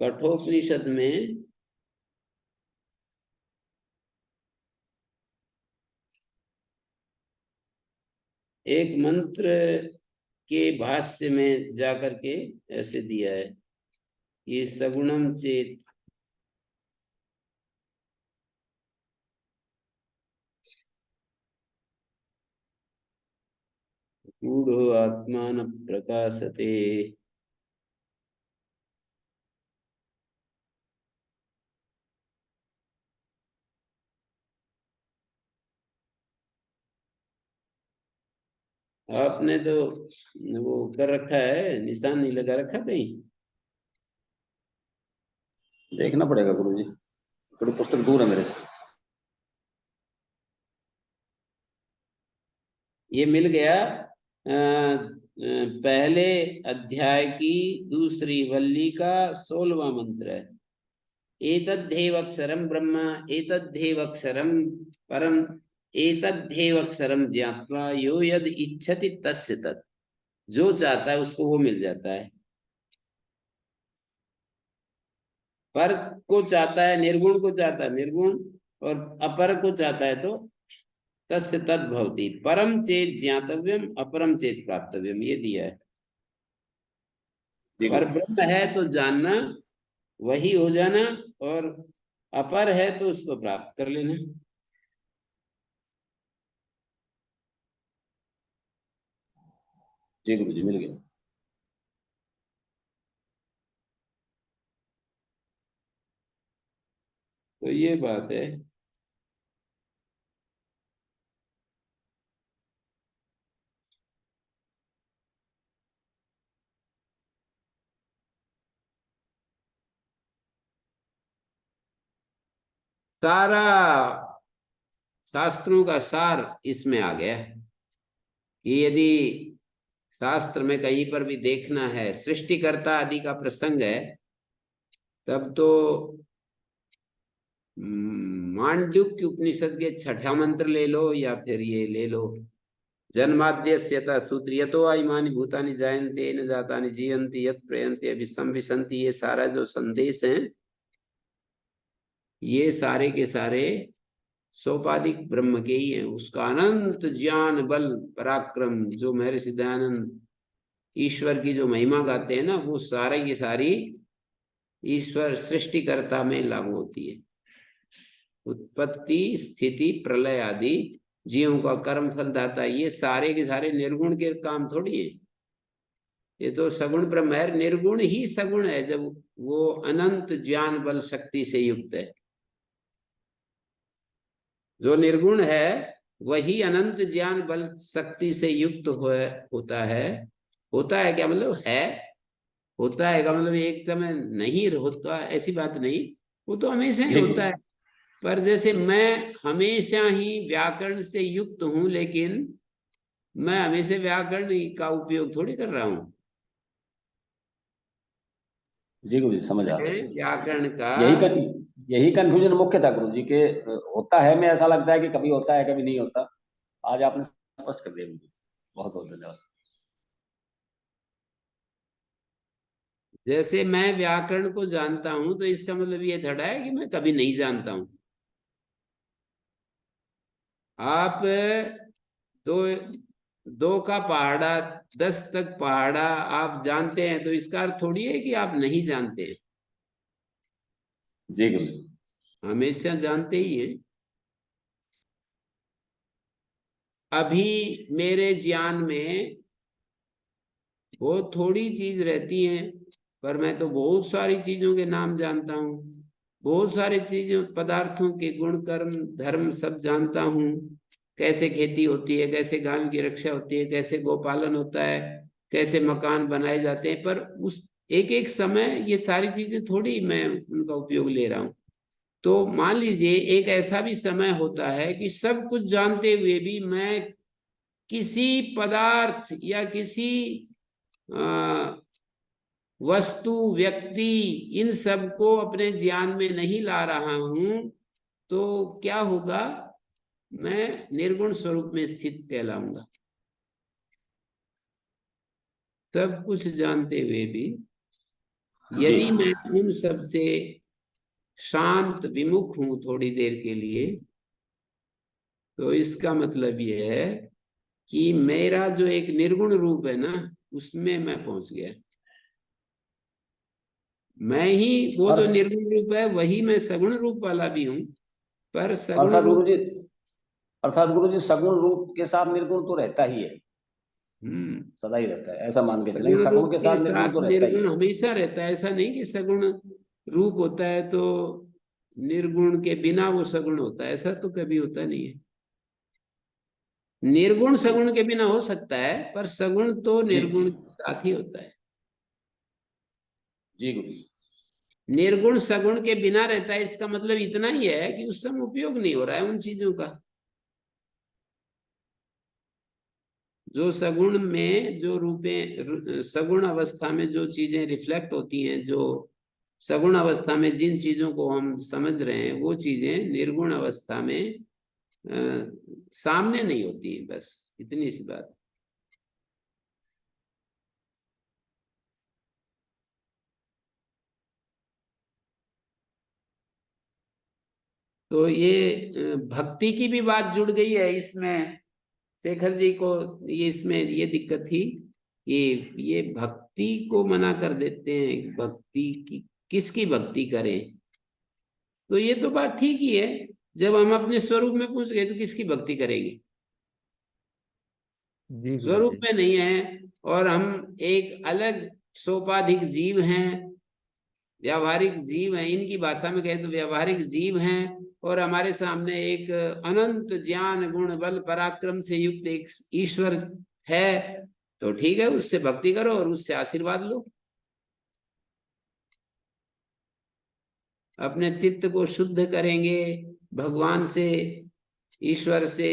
कठोपनिषद में एक मंत्र के भाष्य में जाकर के ऐसे दिया है, ये सगुणम चेत गूढ़ो आत्मान प्रकाशते। आपने तो वो कर रखा है, निशान नहीं लगा रखा कहीं?
देखना पड़ेगा गुरु जी, थोड़ी पुस्तक दूर है मेरे से।
ये मिल गया पहले अध्याय की दूसरी वल्ली का 16वां मंत्र है। एतद्धेवक्षरम ब्रह्म, एतद्धेवक्षरम परम, एतद्धेवक्षरम ज्ञात्वा यो यद इच्छति तस्य तत्। जो चाहता है उसको वो मिल जाता है। पर को चाहता है, निर्गुण को चाहता है निर्गुण, और अपर को चाहता है तो तस्य तद भवति, परम चेत ज्ञातव्यम अपरम चेत प्राप्तव्यम, ये दिया है।
जी
पर
गुरु
ब्रह्म है तो जानना, वही हो जाना, और अपर है तो उसको प्राप्त कर लेना।
जी गुरु जी, मिल गया।
तो ये बात है। सारा शास्त्रों का सार इसमें आ गया कि यदि शास्त्र में कहीं पर भी देखना है सृष्टिकर्ता आदि का प्रसंग है, तब तो मांडुक्य उपनिषद के छठा मंत्र ले लो या फिर ये ले लो, जन्माद्यस्यतः सूत्र यतो वा इमानि भूतानि जायन्ते न जातानि जीवन्ति यत् प्रयन्ते अभिसंविशन्ति, ये सारा जो संदेश है, ये सारे के सारे सोपाधिक ब्रह्म के ही हैं। उसका अनंत ज्ञान बल पराक्रम, जो महर्षि दयानंद ईश्वर की जो महिमा गाते हैं ना, वो सारी की सारी ईश्वर सृष्टिकर्ता में लागू होती है। उत्पत्ति स्थिति प्रलय आदि जीवों का कर्म फल दाता, ये सारे के सारे निर्गुण के काम थोड़ी है। ये तो सगुण ब्रह्म है, निर्गुण ही सगुण है जब वो अनंत ज्ञान बल शक्ति से युक्त है। जो निर्गुण है वही अनंत ज्ञान बल शक्ति से युक्त होता है। होता है क्या मतलब है, होता है का मतलब एक समय नहीं होता ऐसी बात नहीं, वो तो हमेशा ही
जी
होता
गुरु
है। पर जैसे मैं हमेशा ही व्याकरण से युक्त हूं, लेकिन मैं हमेशा व्याकरण का उपयोग थोड़ी कर रहा हूं।
जी गुरु जी, समझ आ
मैं
गया।
व्याकरण का,
यही कन यही कंफ्यूजन मुख्य था गुरु जी के, होता है में ऐसा लगता है कि कभी होता है कभी नहीं होता। आज आपने स्पष्ट कर दिया गुरु जी, बहुत बहुत धन्यवाद।
जैसे मैं व्याकरण को जानता हूं तो इसका मतलब ये थोड़ा है कि मैं कभी नहीं जानता हूं। आप दो दो का पहाड़ा 10 तक पहाड़ा आप जानते हैं, तो इसका अर्थ थोड़ी है कि आप नहीं जानते हैं,
जी गुरु जी।
हमेशा जानते ही हैं। अभी मेरे ज्ञान में बहुत थोड़ी चीज रहती है, पर मैं तो बहुत सारी चीजों के नाम जानता हूँ, बहुत सारी चीजों पदार्थों के गुण कर्म धर्म सब जानता हूँ। कैसे खेती होती है, कैसे गांव की रक्षा होती है, कैसे गोपालन होता है, कैसे मकान बनाए जाते हैं, पर उस एक एक समय ये सारी चीजें थोड़ी मैं उनका उपयोग ले रहा हूँ। तो मान लीजिए एक ऐसा भी समय होता है कि सब कुछ जानते हुए भी मैं किसी पदार्थ या किसी वस्तु व्यक्ति इन सब को अपने ज्ञान में नहीं ला रहा हूं, तो क्या होगा, मैं निर्गुण स्वरूप में स्थित कहलाऊंगा। सब कुछ जानते हुए भी
जी
यदि मैं उन सब से शांत विमुख हूं थोड़ी देर के लिए, तो इसका मतलब यह है कि मेरा जो एक निर्गुण रूप है ना, उसमें मैं पहुंच गया। मैं ही वो
और
जो निर्गुण रूप है वही मैं सगुण रूप वाला भी हूं, पर सगुण
अर्थात गुरु
रूप।
जी, अर्थात गुरु जी सगुण रूप के साथ निर्गुण तो रहता ही है,
हम्म।
सदा ही रहता है, ऐसा मान के चलें
सगुण
सगुण
रूप
के
के
साथ निर्गुण
साथ
तो रहता ही
निर्गुण
है।
हमेशा रहता है, ऐसा नहीं कि सगुण रूप होता है तो निर्गुण के बिना वो सगुण होता है, ऐसा तो कभी होता नहीं है। निर्गुण
जी
सगुण के बिना हो सकता है, पर सगुण तो
जी
निर्गुण के साथ ही होता है।
जी गुरु जी।
निर्गुण सगुण के बिना रहता है, इसका मतलब इतना ही है कि उस समय उपयोग नहीं हो रहा है उन चीजों का। जो सगुण में जो रूपे सगुण अवस्था में जो चीजें रिफ्लेक्ट होती हैं, जो सगुण अवस्था में जिन चीजों को हम समझ रहे हैं, वो चीजें निर्गुण अवस्था में सामने नहीं होती है, बस इतनी सी बात। तो ये भक्ति की भी बात जुड़ गई है इसमें। शेखर जी को ये इसमें ये दिक्कत थी कि ये भक्ति को मना कर देते हैं, भक्ति की किसकी भक्ति करें। तो ये तो बात ठीक ही है, जब हम अपने स्वरूप में पूछ गए तो किसकी भक्ति करेंगे,
जी
स्वरूप
गुरुजी।
में नहीं है, और हम एक अलग सोपाधिक जीव हैं, व्यावहारिक जीव हैं, इनकी भाषा में कहें तो व्यावहारिक जीव हैं, और हमारे सामने एक अनंत ज्ञान गुण बल पराक्रम से युक्त एक ईश्वर है। तो ठीक है, उससे भक्ति करो और उससे आशीर्वाद लो, अपने चित्त को शुद्ध करेंगे भगवान से, ईश्वर से।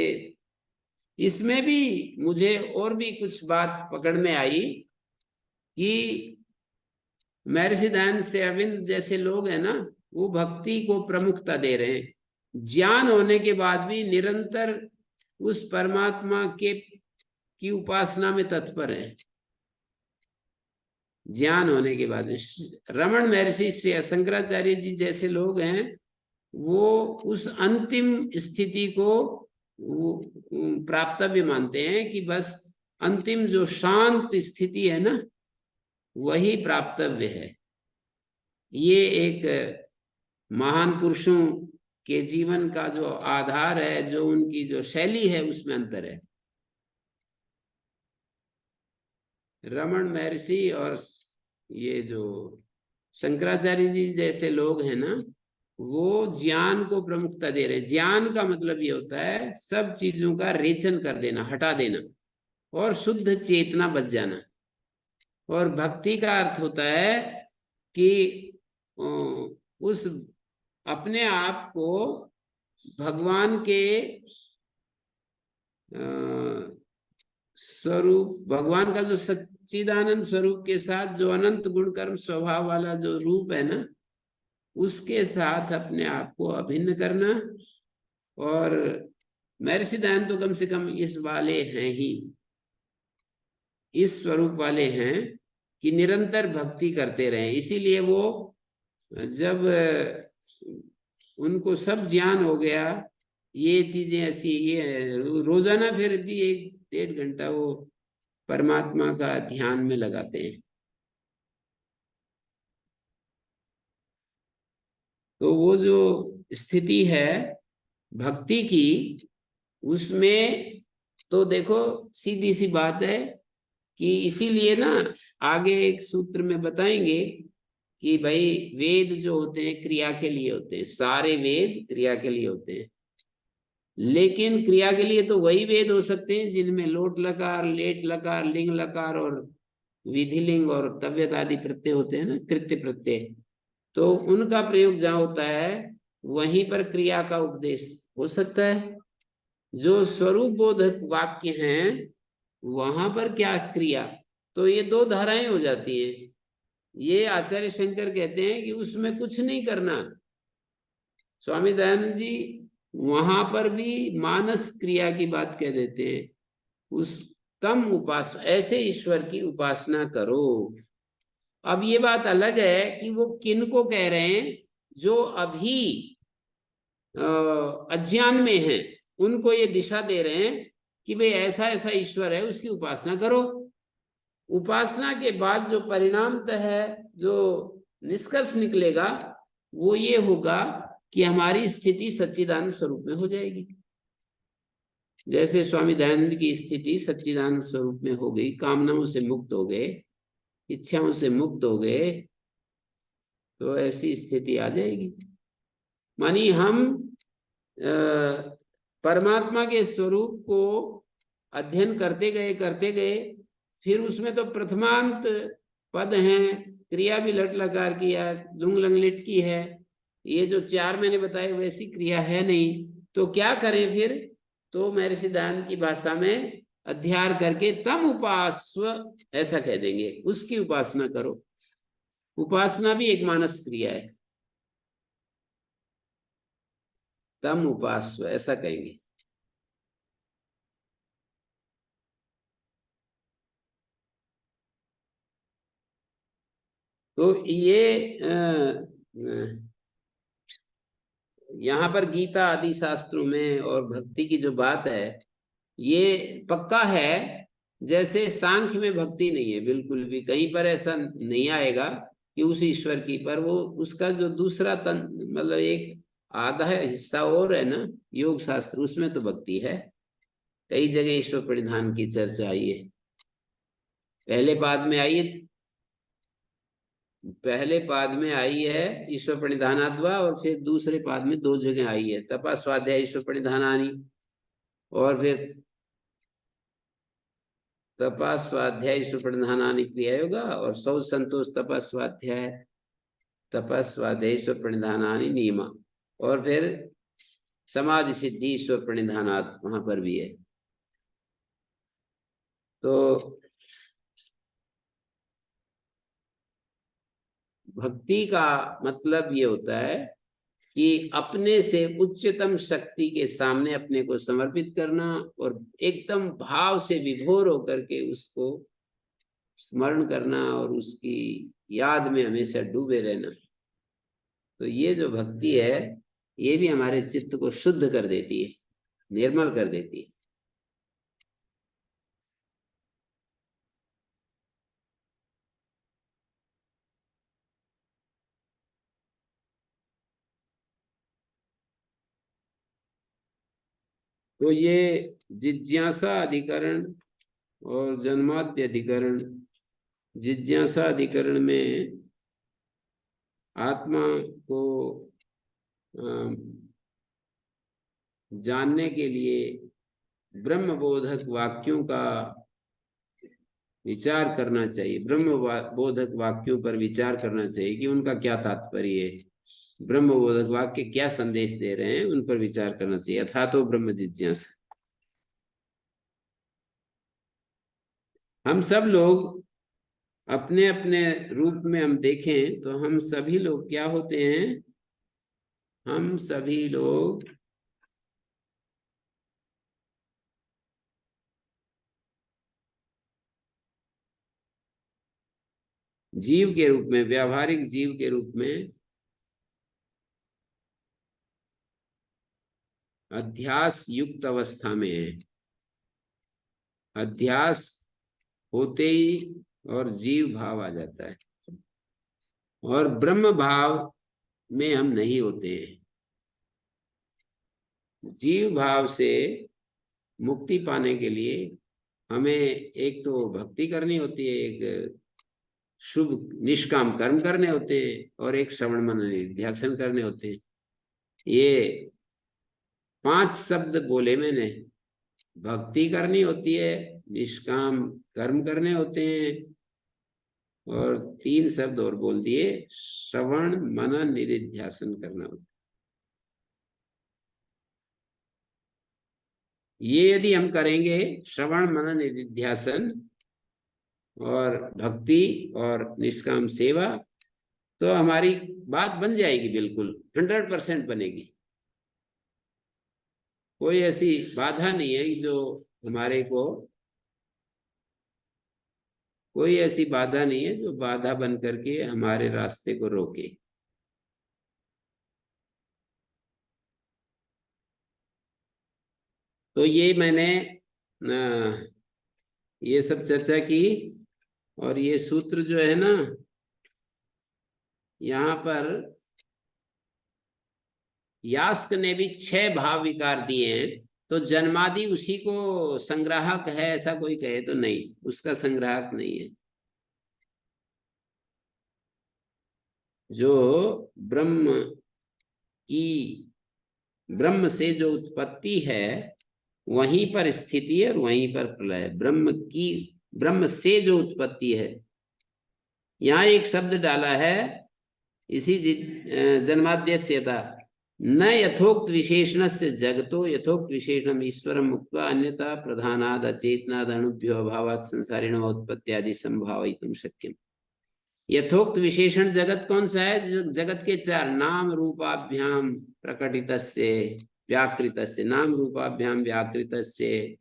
इसमें भी मुझे और भी कुछ बात पकड़ में आई कि महर्षि दयानंद से अरविंद जैसे लोग हैं ना, वो भक्ति को प्रमुखता दे रहे हैं, ज्ञान होने के बाद भी निरंतर उस परमात्मा के की उपासना में तत्पर है, ज्ञान होने के बाद। रमण महर्षि श्री शंकराचार्य जी जैसे लोग हैं, वो उस अंतिम स्थिति को वो प्राप्तव्य मानते हैं कि बस अंतिम जो शांत स्थिति है ना, वही प्राप्तव्य है। ये एक महान पुरुषों के जीवन का जो आधार है, जो उनकी जो शैली है, उसमें अंतर है। रमण महर्षि और ये जो शंकराचार्य जी जैसे लोग हैं ना, वो ज्ञान को प्रमुखता दे रहे हैं। ज्ञान का मतलब ये होता है सब चीजों का रेचन कर देना, हटा देना, और शुद्ध चेतना बच जाना। और भक्ति का अर्थ होता है कि उस अपने आप को भगवान के स्वरूप, भगवान का जो सच्चिदानंद स्वरूप के साथ जो अनंत गुण कर्म स्वभाव वाला जो रूप है ना, उसके साथ अपने आप को अभिन्न करना। और महर्षि दयानंद तो कम से कम इस वाले हैं ही, इस स्वरूप वाले हैं कि निरंतर भक्ति करते रहे। इसीलिए वो जब उनको सब ज्ञान हो गया, ये चीजें ऐसी, ये रोजाना फिर भी 1-1.5 घंटा वो परमात्मा का ध्यान में लगाते हैं। तो वो जो स्थिति है भक्ति की, उसमें तो देखो सीधी सी बात है कि इसीलिए ना आगे एक सूत्र में बताएंगे कि भाई वेद जो होते हैं क्रिया के लिए होते हैं, सारे वेद क्रिया के लिए होते हैं। लेकिन क्रिया के लिए तो वही वेद हो सकते हैं जिनमें लोट लकार, लेट लकार, लिंग लकार और विधिलिंग और तव्यत आदि प्रत्यय होते हैं ना, कृत्य प्रत्यय। तो उनका प्रयोग जहाँ होता है वहीं पर क्रिया का उपदेश हो सकता है। जो स्वरूप बोधक वाक्य हैं वहां पर क्या क्रिया, तो ये दो धाराएं हो जाती है। ये आचार्य शंकर कहते हैं कि उसमें कुछ नहीं करना। स्वामी दयानंद जी वहां पर भी मानस क्रिया की बात कह देते हैं, उस तम उपासना, ऐसे ईश्वर की उपासना करो। अब ये बात अलग है कि वो किन को कह रहे हैं, जो अभी अज्ञान में हैं, उनको ये दिशा दे रहे हैं कि भाई ऐसा ऐसा ईश्वर है, उसकी उपासना करो। उपासना के बाद जो परिणामतः है, जो निष्कर्ष निकलेगा, वो ये होगा कि हमारी स्थिति सच्चिदानंद स्वरूप में हो जाएगी। जैसे स्वामी दयानंद की स्थिति सच्चिदानंद स्वरूप में हो गई, कामनाओं से मुक्त हो गए, इच्छाओं से मुक्त हो गए, तो ऐसी स्थिति आ जाएगी। मानी हम परमात्मा के स्वरूप को अध्ययन करते गए, फिर उसमें तो प्रथमांत पद हैं, क्रिया भी लट लकार की है, लुंग लंगलिट की है, ये जो 4 मैंने बताए वैसी क्रिया है नहीं। तो क्या करें फिर? तो महर्षि दयानंद की भाषा में अध्यार करके तम उपास्व ऐसा कह देंगे, उसकी उपासना करो। उपासना भी एक मानस क्रिया है, तम उपास्व ऐसा कहेंगे। तो ये यहाँ पर गीता आदि शास्त्रों में और भक्ति की जो बात है ये पक्का है। जैसे सांख्य में भक्ति नहीं है बिल्कुल भी, कहीं पर ऐसा नहीं आएगा कि उस ईश्वर की, पर वो उसका जो दूसरा तन मतलब एक आधा हिस्सा और है ना योग शास्त्र, उसमें तो भक्ति है। कई जगह ईश्वर प्रणिधान की चर्चा आई है। पहले पाद में आई है ईश्वर प्रणिधानाद्वा, और फिर दूसरे पाद में 2 जगह आई है तपा स्वाध्याय ईश्वर प्रणिधानानि, और फिर तपा स्वाध्याय ईश्वर प्रणिधानानि क्रिया योगा, और सौ संतोष तपा स्वाध्याय ईश्वर प्रणिधानानि नियमा, और फिर समाधि सिद्धि ईश्वर प्रणिधानात् वहां पर भी है। तो भक्ति का मतलब ये होता है कि अपने से उच्चतम शक्ति के सामने अपने को समर्पित करना और एकदम भाव से विभोर होकर के उसको स्मरण करना और उसकी याद में हमेशा डूबे रहना। तो ये जो भक्ति है ये भी हमारे चित्त को शुद्ध कर देती है, निर्मल कर देती है। तो ये जिज्ञासा अधिकरण और जन्माद्य अधिकरण, जिज्ञासा अधिकरण में आत्मा को जानने के लिए ब्रह्म बोधक वाक्यों का विचार करना चाहिए, ब्रह्म बोधक वाक्यों पर विचार करना चाहिए कि उनका क्या तात्पर्य है, ब्रह्म बोधक वाक्य क्या संदेश दे रहे हैं, उन पर विचार करना चाहिए। अथा तो ब्रह्म जिज्ञासा। हम सब लोग अपने अपने रूप में हम देखें तो हम सभी लोग क्या होते हैं, हम सभी लोग जीव के रूप में, व्यावहारिक जीव के रूप में अध्यास युक्त अवस्था में है। अध्यास होते ही और जीव भाव आ जाता है, और ब्रह्म भाव में हम नहीं होते हैं। जीव भाव से मुक्ति पाने के लिए हमें एक तो भक्ति करनी होती है, एक शुभ निष्काम कर्म करने होते हैं, और एक श्रवण मनन निधिध्यासन करने होते हैं। ये 5 शब्द बोले मैंने। भक्ति करनी होती है, निष्काम कर्म करने होते हैं, और 3 शब्द और बोल दिए, श्रवण मनन निधिध्यासन करना होता है। ये यदि हम करेंगे श्रवण मनन निधिध्यासन और भक्ति और निष्काम सेवा, तो हमारी बात बन जाएगी, बिल्कुल 100% बनेगी। कोई ऐसी बाधा नहीं है जो हमारे को, कोई ऐसी बाधा नहीं है जो बाधा बन करके हमारे रास्ते को रोके। तो ये मैंने ये सब चर्चा की, और ये सूत्र जो है ना, यहाँ पर यास्क ने भी 6 भाव विकार दिए हैं। तो जन्मादि उसी को संग्राहक है ऐसा कोई कहे तो नहीं, उसका संग्राहक नहीं है। जो ब्रह्म से जो उत्पत्ति है वहीं पर स्थिति है और वहीं पर प्रलय है। ब्रह्म से जो उत्पत्ति है, यहाँ एक शब्द डाला है इसी जन्माद्यस्यता न यथोक्त विशेषण से जगतो यथोक्त विशेषणम ईश्वरम मुक्त्वा अन्यथा प्रधानाद अचेतनाद अणुभ्यो अभावात् संसारिण उत्पत्त्यादि संभावयितुं शक्यम। यथोक्त विशेषण जगत कौन सा है? जगत के 4 नाम रूपाभ्याम प्रकटितस्य व्याकृतस्य, नाम रूपाभ्याम व्याकृतस्य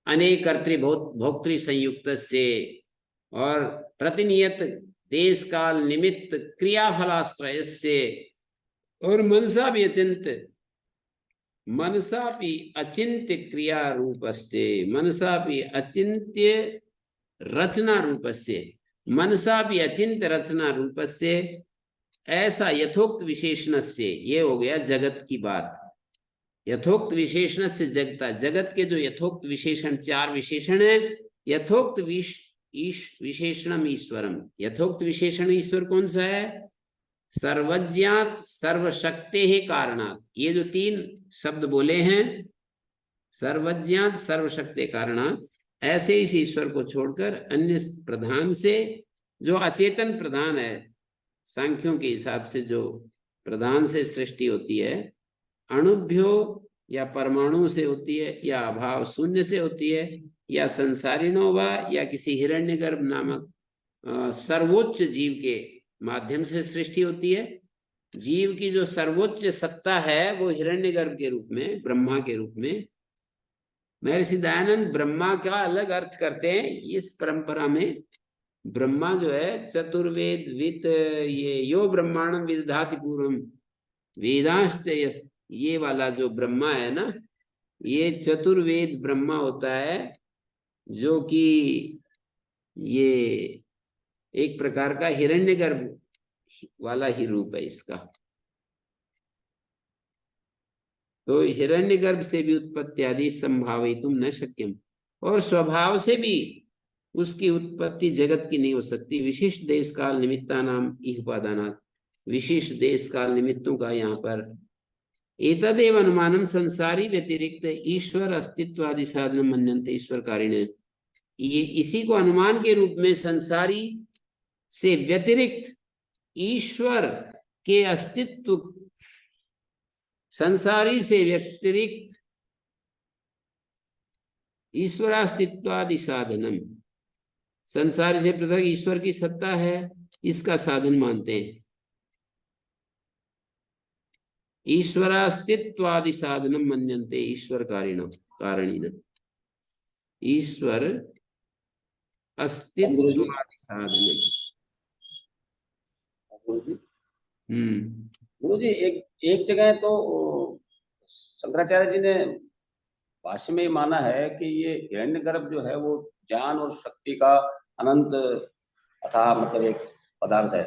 अनेक कर्तृ भोक्तृ संयुक्तस्य और प्रतिनियत देश काल निमित्त क्रियाफलाश्रयस्य और मनसा भी अचिंत्य, मनसा भी अचिंत्य क्रिया रूपस्य, मनसा भी अचिंत्य रचना रूपस्य, मनसा भी अचिंत्य रचना रूपस्य, ऐसा यथोक्त विशेषण से, ये हो गया जगत की बात। यथोक्त विशेषण से जगता, जगत के जो यथोक्त विशेषण, 4 विशेषण है। यथोक्त विशेषणम ईश्वरम, यथोक्त विशेषण ईश्वर कौन सा है? सर्वज्ञात सर्वशक्ति ही कारणात्, ये जो 3 शब्द बोले हैं, सर्वज्ञात सर्वशक्ति कारणात्, ऐसे इस ईश्वर को छोड़कर अन्य प्रधान से, जो अचेतन प्रधान है, सांख्यों के हिसाब से जो प्रधान से सृष्टि होती है, अणुभ्यो या परमाणु से होती है, या अभाव शून्य से होती है, या संसारिणो वा, या किसी हिरण्यगर्भ नामक सर्वोच्च जीव के माध्यम से सृष्टि होती है। जीव की जो सर्वोच्च सत्ता है वो हिरण्यगर्भ के रूप में, ब्रह्मा के रूप में। महर्षि दयानंद ब्रह्मा का अलग अर्थ करते हैं इस परंपरा में। ब्रह्मा जो है चतुर्वेद वित, ये यो ब्रह्मांडम विदधाति पूर्वम वेदांश्च, ये वाला जो ब्रह्मा है ना, ये चतुर्वेद ब्रह्मा होता है, जो कि ये एक प्रकार का हिरण्यगर्भ वाला ही रूप है इसका। तो हिरण्यगर्भ से भी उत्पत्ति आदि संभावितुम न शक्यम, और स्वभाव से भी उसकी उत्पत्ति जगत की नहीं हो सकती। विशिष्ट देश काल निमित्ता नाम इहपादानात्, विशिष्ट देश काल निमित्तों का यहाँ पर एतदेव अनुमानम संसारी व्यतिरिक्त ईश्वर अस्तित्वादि साधन मन्यन्ते ईश्वर कारिणे, ये इसी को अनुमान के रूप में संसारी से व्यतिरिक्त ईश्वर के अस्तित्व, संसारी से व्यतिरिक्त ईश्वरास्तित्वादि साधनम, संसार से पृथक ईश्वर की सत्ता है, इसका साधन मानते हैं। ईश्वरास्तित्वादि साधनम मन्यन्ते ईश्वर कारणिनम, ईश्वर अस्तित्वादि साधनम।
गुरु जी एक जगह तो शंकराचार्य जी ने भाष्य में माना है कि ये हिरण्यगर्भ जो है वो ज्ञान और शक्ति का अनंत अथाह मतलब एक पदार्थ है,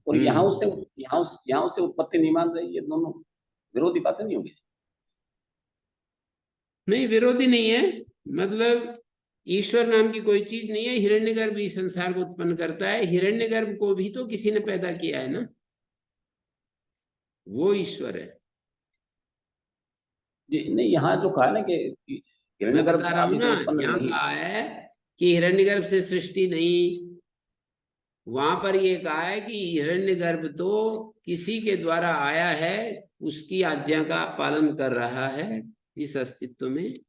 और यहाँ उससे उत्पत्ति नहीं मान रही। ये दोनों विरोधी बातें नहीं होगी?
नहीं, विरोधी नहीं है। मतलब ईश्वर नाम की कोई चीज नहीं है, हिरण्यगर्भ ही संसार को उत्पन्न करता है। हिरण्यगर्भ को भी तो किसी ने पैदा किया है ना, वो ईश्वर है
जी। नहीं, यहाँ जो कहा ना कि
मैं बता रहा हूँ ना, यहाँ कहा है कि हिरण्यगर्भ से सृष्टि नहीं, वहां पर ये कहा है कि हिरण्यगर्भ तो किसी के द्वारा आया है, उसकी आज्ञा का पालन कर रहा है इस अस्तित्व में।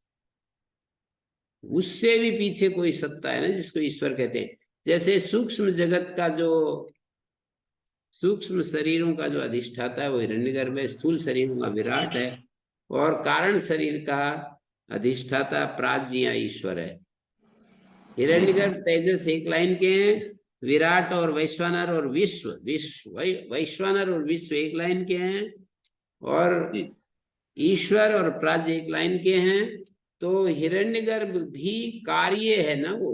उससे भी पीछे कोई सत्ता है ना जिसको ईश्वर कहते हैं। जैसे सूक्ष्म जगत का जो, सूक्ष्म शरीरों का जो अधिष्ठाता है वो हिरण्यगर्भ है, स्थूल शरीरों का विराट है, और कारण शरीर का अधिष्ठाता प्राज्ञ या ईश्वर है। हिरण्यगर्भ तेजस एक लाइन के हैं, विराट और वैश्वानर और वैश्वानर और विश्व एक लाइन के हैं, और ईश्वर और प्राज्ञ एक लाइन के हैं। तो हिरण्यगर्भ भी कार्य है ना, वो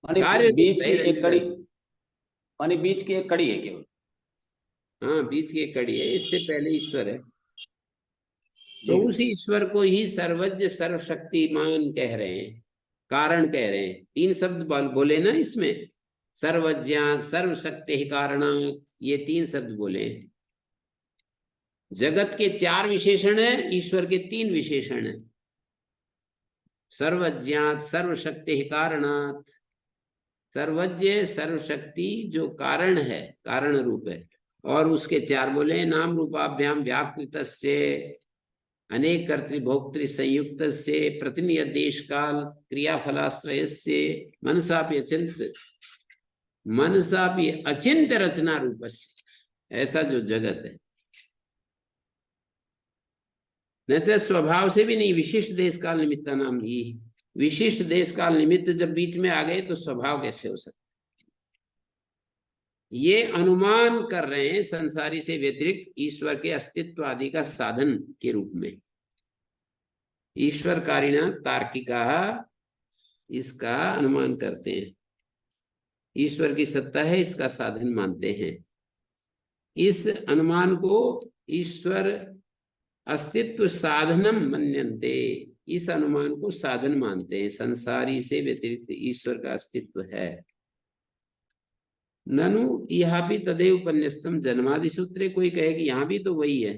कार्य
बीच की एक कड़ी, माने बीच की एक कड़ी है केवल।
हाँ, बीच की एक कड़ी है, इससे पहले ईश्वर है। तो उस ईश्वर को ही सर्वज्ञ सर्वशक्तिमान कह रहे हैं, कारण कह रहे हैं। 3 शब्द बोले ना इसमें, सर्वज्ञ सर्वशक्ति कारण, ये 3 शब्द बोले हैं। जगत के 4 विशेषण है, ईश्वर के 3 विशेषण है। सर्वज्ञात सर्वशक्ति कारणात्, सर्वज्ञ सर्वशक्ति जो कारण है, कारण रूप है, और उसके 4 बोले, नाम रूपाभ्याम व्याकृतस्य अनेक कर्तृभोक्तृ संयुक्त से प्रतिनियत देश काल क्रियाफलाश्रय से मनसापि अचिंत रचना रूपस्य, ऐसा जो जगत है न स्वभाव से भी नहीं, विशिष्ट देश काल निमित्त नाम ही। विशिष्ट देश काल निमित्त जब बीच में आ गए तो स्वभाव कैसे हो सकता? ये अनुमान कर रहे हैं संसारी से व्यतिरिक्त ईश्वर के अस्तित्व आदि का साधन के रूप में। ईश्वर कारिणा तार्किका इसका अनुमान करते हैं, ईश्वर की सत्ता है इसका साधन मानते हैं। इस अनुमान को ईश्वर अस्तित्व साधनम मन्यन्ते, इस अनुमान को साधन मानते हैं, संसारी से व्यतिरिक्त ईश्वर का अस्तित्व है। ननु यहाँ भी तदेव उपन्यस्तम जन्मादि सूत्रे, कोई कहे कि यहाँ भी तो वही है,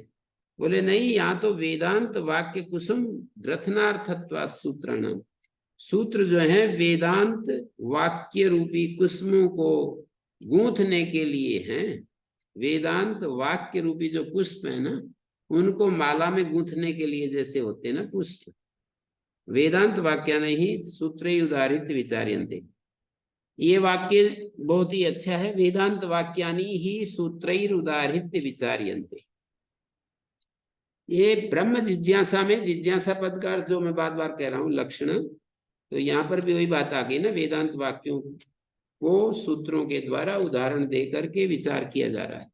बोले नहीं, यहाँ तो वेदांत वाक्य कुसुम ग्रथनार्थत्वात् सूत्राणाम, सूत्र जो है वेदांत वाक्य रूपी कुसुमों को गूंथने के लिए हैं। वेदांत वाक्य रूपी जो पुष्प है ना, उनको माला में गूंथने के लिए जैसे होते हैं ना पुष्प, वेदांत वाक्य नहीं सूत्रे उदाहरित विचार्यन्ते। ये वाक्य बहुत ही अच्छा है, वेदांत वाक्यानि ही सूत्रैर उदाहरित विचार्यन्ते। ये ब्रह्म जिज्ञासा में, जिज्ञासा पद का जो मैं बार बार कह रहा हूँ लक्षण, तो यहाँ पर भी वही बात आ गई ना, वेदांत वाक्यों को सूत्रों के द्वारा उदाहरण दे करके विचार किया जा रहा है।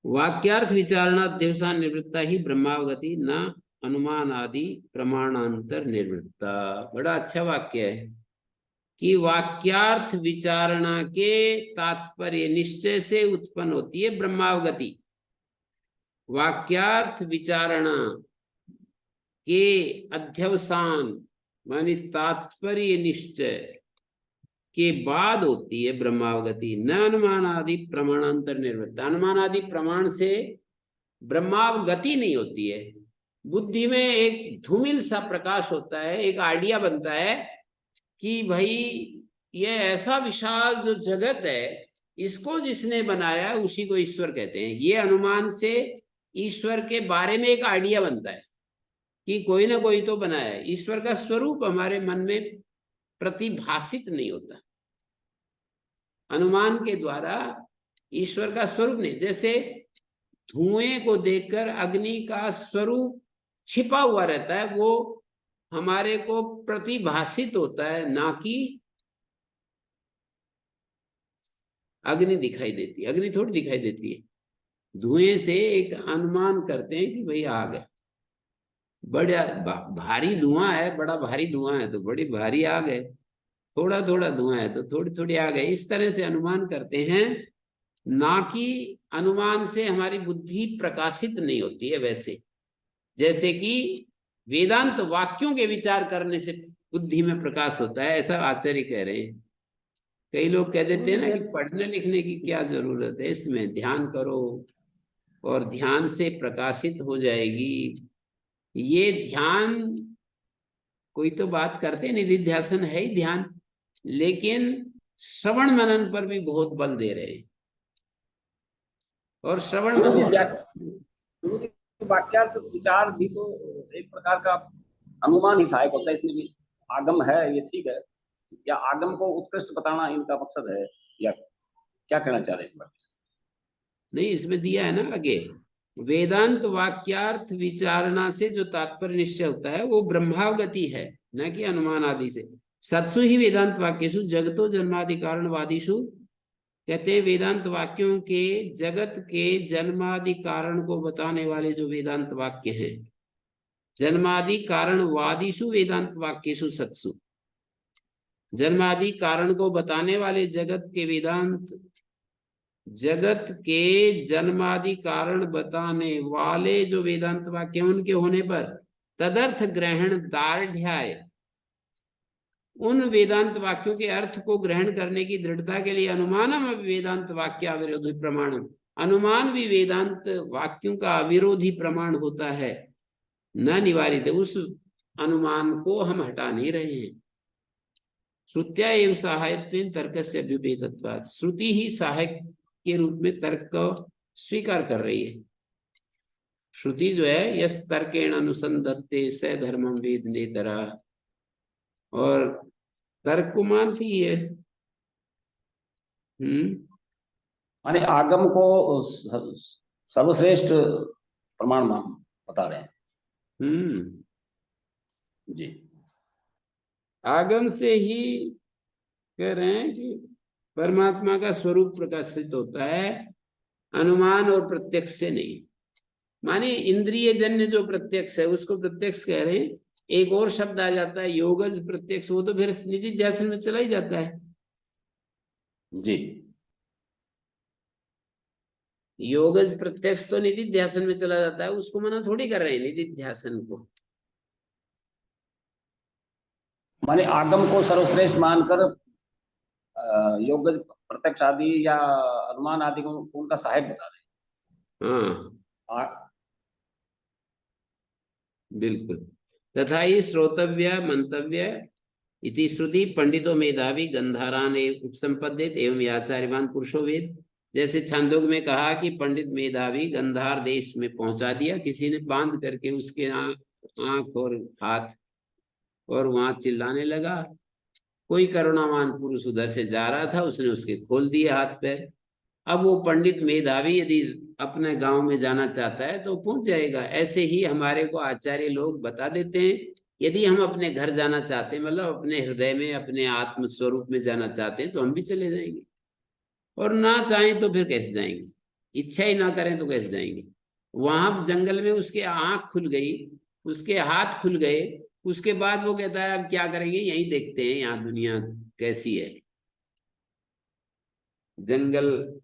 वाक्यार्थ विचारणा अध्यवसान निवृत्ता ही ब्रह्मावगति न अनुमान आदि प्रमाणांतर निवृत्ता। बड़ा अच्छा वाक्य है कि वाक्यार्थ विचारणा के तात्पर्य निश्चय से उत्पन्न होती है ब्रह्मावगति। वाक्यार्थ विचारणा के अध्यवसान मानी तात्पर्य निश्चय के बाद होती है ब्रह्मावगति, न अनुमान आदि प्रमाणांतर निवृत्त। अनुमान आदि प्रमाण से ब्रह्मावगति नहीं होती है। बुद्धि में एक धूमिल सा प्रकाश होता है, एक आइडिया बनता है कि भाई ये ऐसा विशाल जो जगत है, इसको जिसने बनाया उसी को ईश्वर कहते हैं। ये अनुमान से ईश्वर के बारे में एक आइडिया बनता है कि कोई ना कोई तो बनाया है। ईश्वर का स्वरूप हमारे मन में प्रतिभासित नहीं होता, अनुमान के द्वारा ईश्वर का स्वरूप नहीं। जैसे धुएं को देखकर अग्नि का स्वरूप छिपा हुआ रहता है, वो हमारे को प्रतिभासित होता है, ना कि अग्नि दिखाई देती है। अग्नि थोड़ी दिखाई देती है। धुएं से एक अनुमान करते हैं कि भाई आग है, बड़ा भारी धुआं है, बड़ा भारी धुआं है तो बड़ी भारी आग है, थोड़ा थोड़ा धुआं है तो थोड़ी थोड़ी आग है। इस तरह से अनुमान करते हैं, ना कि अनुमान से हमारी बुद्धि प्रकाशित नहीं होती है। वैसे जैसे कि वेदांत वाक्यों के विचार करने से बुद्धि में प्रकाश होता है, ऐसा आचार्य कह रहे हैं। कई लोग कह देते हैं ना कि पढ़ने लिखने की क्या जरूरत है, इसमें ध्यान करो और ध्यान से प्रकाशित हो जाएगी। ये ध्यान कोई तो बात करते हैं, निधिध्यासन है ही ध्यान, लेकिन श्रवण मनन पर भी बहुत बल दे रहे हैं। और श्रवण मनन
वाक्यार्थ विचार भी तो एक प्रकार का अनुमान ही सहायक होता है। इसमें भी आगम है, ये ठीक है, या आगम को उत्कृष्ट बताना इनका मकसद है, या क्या कहना चाह रहे हैं इस बात में?
नहीं, इसमें दिया है ना आगे, वेदांत वाक्यार्थ विचारणा से जो तात्पर्य निश्चय होता है वो ब्रह्मावगति है, न कि अनुमान आदि से। सत्सु ही वेदांत वाक्यसु जगतो जन्मादि कारणवादीषु, कहते हैं वेदांत वाक्यों के जगत के जन्मादि कारण को बताने वाले जो वेदांत वाक्य हैं, जन्मादि कारणवादीषु वेदांत वाक्यसु सत्सु, जन्मादि कारण को बताने वाले जगत के वेदांत, जगत के जन्मादि कारण बताने वाले जो वेदांत वाक्य उनके होने पर तदर्थ ग्रहण दार्ढ्याय, उन वेदांत वाक्यों के अर्थ को ग्रहण करने की दृढ़ता के लिए अनुमानम वेदांत वाक्य अविरोधी प्रमाणम, अनुमान भी वेदांत वाक्यों का अविरोधी प्रमाण होता है। न निवारित, उस अनुमान को हम हटा नहीं रहे हैं। श्रुत्या एवं सहायत्वेन तर्कस्य अभ्युपेतत्वात्, श्रुति ही सहायक के रूप में तर्क को स्वीकार कर रही है। श्रुति जो है यस तर्केण अनुसंधत्ते स धर्मम वेद नेतरा, और तर्क को मानती है।
माने आगम को सर्वश्रेष्ठ प्रमाण बता रहे हैं। जी,
आगम से ही कह रहे हैं कि परमात्मा का स्वरूप प्रकाशित होता है अनुमान और प्रत्यक्ष से नहीं। माने इंद्रिय जन्य जो प्रत्यक्ष है उसको प्रत्यक्ष कह रहे हैं। एक और शब्द आ जाता है योगज प्रत्यक्ष, वो तो फिर निधिध्यासन में चला ही जाता है।
जी
योगज प्रत्यक्ष तो निधिध्यासन में चला जाता है, उसको मना थोड़ी कर रहे हैं निधिध्यासन को।
माने आगम को सर्वश्रेष्ठ मानकर योग प्रत्यक्ष आदि या अनुमान आदि को उनका सहायक बता
हाँ
दें।
बिल्कुल। तथा ही श्रोतव्य मंतव्य इति श्रुति पंडितों मेधावी गंधारान उपसंपद्येत एवं आचार्यवान पुरुषो वेद। जैसे छांदोग में कहा कि पंडित मेधावी गंधार देश में पहुंचा दिया, किसी ने बांध करके उसके आंख और हाथ, और वहां चिल्लाने लगा। कोई करुणावान पुरुष उधर से जा रहा था, उसने उसके खोल दिए हाथ पैर। अब वो पंडित मेधावी यदि अपने गांव में जाना चाहता है तो पहुंच जाएगा। ऐसे ही हमारे को आचार्य लोग बता देते हैं, यदि हम अपने घर जाना चाहते हैं, मतलब अपने हृदय में अपने आत्म स्वरूप में जाना चाहते हैं, तो हम भी चले जाएंगे। और ना चाहें तो फिर कैसे जाएंगे, इच्छा ही ना करें तो कैसे जाएंगे। वहां जंगल में उसके आंख खुल गई, उसके हाथ खुल गए, उसके बाद वो कहता है अब क्या करेंगे, यही देखते हैं यहाँ दुनिया कैसी है। जंगल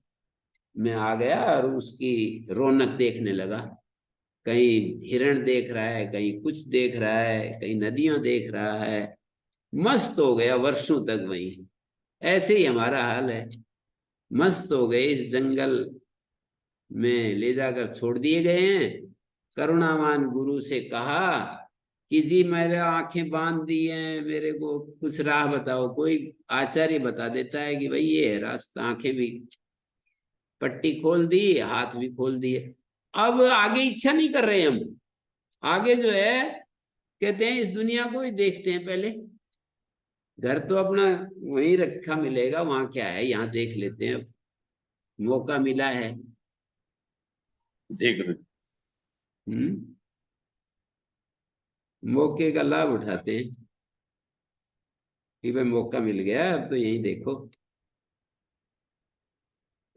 में आ गया और उसकी रौनक देखने लगा। कहीं हिरण देख रहा है, कहीं कुछ देख रहा है, कहीं नदियां देख रहा है, मस्त हो गया वर्षों तक वहीं। ऐसे ही हमारा हाल है, मस्त हो गए इस जंगल में ले जाकर छोड़ दिए गए हैं। करुणावान गुरु से कहा कि जी मेरे आंखें बांध दी हैं, मेरे को कुछ राह बताओ। कोई आचार्य बता देता है कि भाई ये है रास्ता, आंखें भी पट्टी खोल दी, हाथ भी खोल दिए। अब आगे इच्छा नहीं कर रहे हम, आगे जो है कहते हैं इस दुनिया को ही देखते हैं पहले। घर तो अपना वहीं रखा मिलेगा, वहां क्या है यहाँ देख लेते हैं, मौका मिला है।
जी गुरु।
मौके का लाभ उठाते हैं कि भाई मौका मिल गया, अब तो यहीं देखो।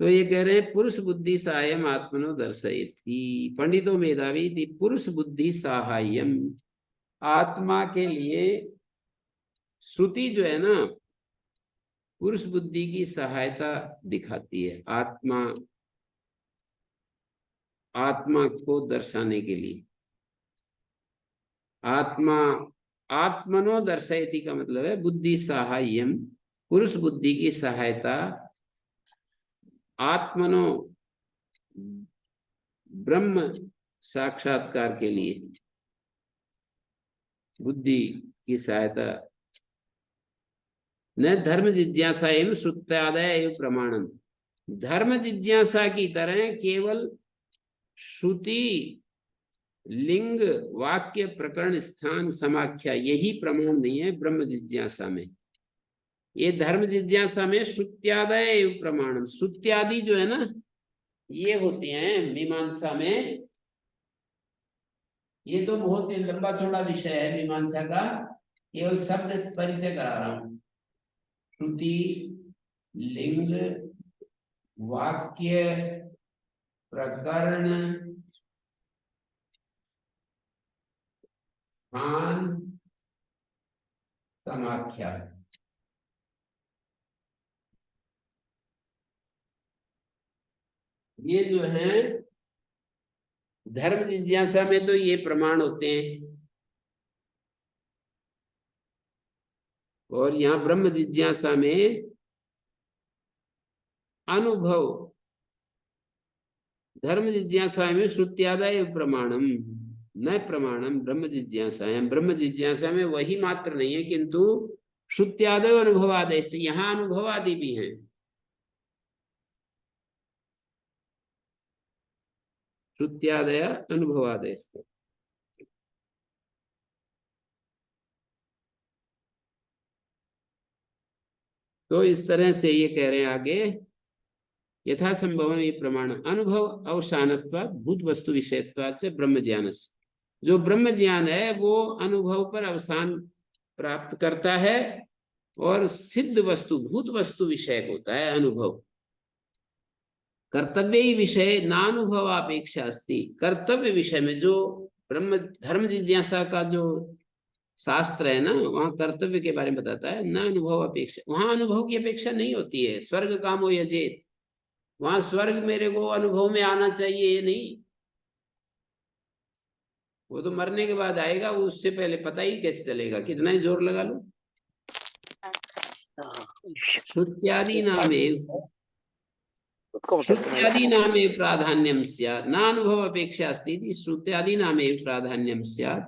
तो ये कह रहे हैं पुरुष बुद्धि सहायम आत्मनो दर्शयति पंडितो मेधावी थी। पुरुष बुद्धि सहायम, आत्मा के लिए श्रुति जो है ना, पुरुष बुद्धि की सहायता दिखाती है। आत्मा को दर्शाने के लिए। आत्मनो दर्शयति का मतलब है बुद्धि सहायम, पुरुष बुद्धि की सहायता। आत्मनो ब्रह्म साक्षात्कार के लिए बुद्धि की सहायता। न धर्म जिज्ञासा एवं श्रुत्यादय एवं प्रमाणम, धर्म जिज्ञासा की तरह केवल श्रुति लिंग वाक्य प्रकरण स्थान समाख्या यही प्रमाण नहीं है ब्रह्म जिज्ञासा में। ये धर्म जिज्ञासा में श्रुत्यादय एवं प्रमाणम, श्रुत्यादि जो है ना ये होते हैं मीमांसा में। ये तो बहुत ही लंबा चौड़ा विषय है मीमांसा का, केवल शब्द परिचय करा रहा हूं। श्रुति लिंग वाक्य प्रकरण स्थान समाख्या, ये जो है धर्म जिज्ञासा में तो ये प्रमाण होते हैं। और यहाँ ब्रह्म जिज्ञासा में अनुभव, धर्म जिज्ञासा में श्रुत्यादय प्रमाणम न प्रमाणम ब्रह्म जिज्ञासा। ब्रह्म जिज्ञासा में वही मात्र नहीं है किंतु श्रुत्यादय अनुभवादय से, यहाँ अनुभवादि भी हैं। श्रुत्यादय अनुभवादय से। तो इस तरह से ये कह रहे हैं आगे, यथा संभव ये प्रमाण अनुभव अवसानत्वात् भूत वस्तु विषयत्वात् से ब्रह्म ज्ञान से, जो ब्रह्म ज्ञान है वो अनुभव पर अवसान प्राप्त करता है और सिद्ध वस्तु भूत वस्तु विषय होता है अनुभव। कर्तव्य ही विषय नानुभवापेक्षा अस्ति। कर्तव्य विषय में जो ब्रह्म धर्म जिज्ञासा का जो शास्त्र है ना, वहां कर्तव्य के बारे में बताता है, न अनुभव अपेक्षा। वहां अनुभव की अपेक्षा नहीं होती है। स्वर्ग कामो यजेत, वहां स्वर्ग मेरे को अनुभव में आना चाहिए ये नहीं, वो तो मरने के बाद आएगा। वो उससे पहले पता ही कैसे चलेगा, कितना ही जोर लगा लो। श्रुत्यादि नामेव श्रुत्यादि नामेव प्राधान्यम स्यात्, न अनुभव अपेक्षा अस्ति इति श्रुत्यादि नामेव प्राधान्यम स्यात्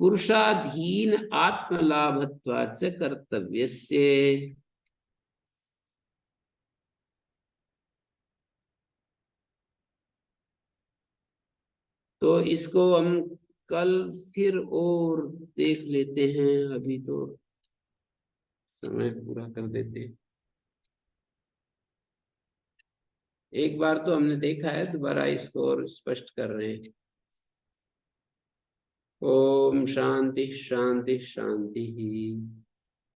पुरुषाधीन आत्मलाभत्वात् च कर्तव्यस्य। तो इसको हम कल फिर और देख लेते हैं, अभी तो समय पूरा कर देते हैं। एक बार तो हमने देखा है, दोबारा इसको और स्पष्ट कर रहे हैं। ओम शांति शांति शांति।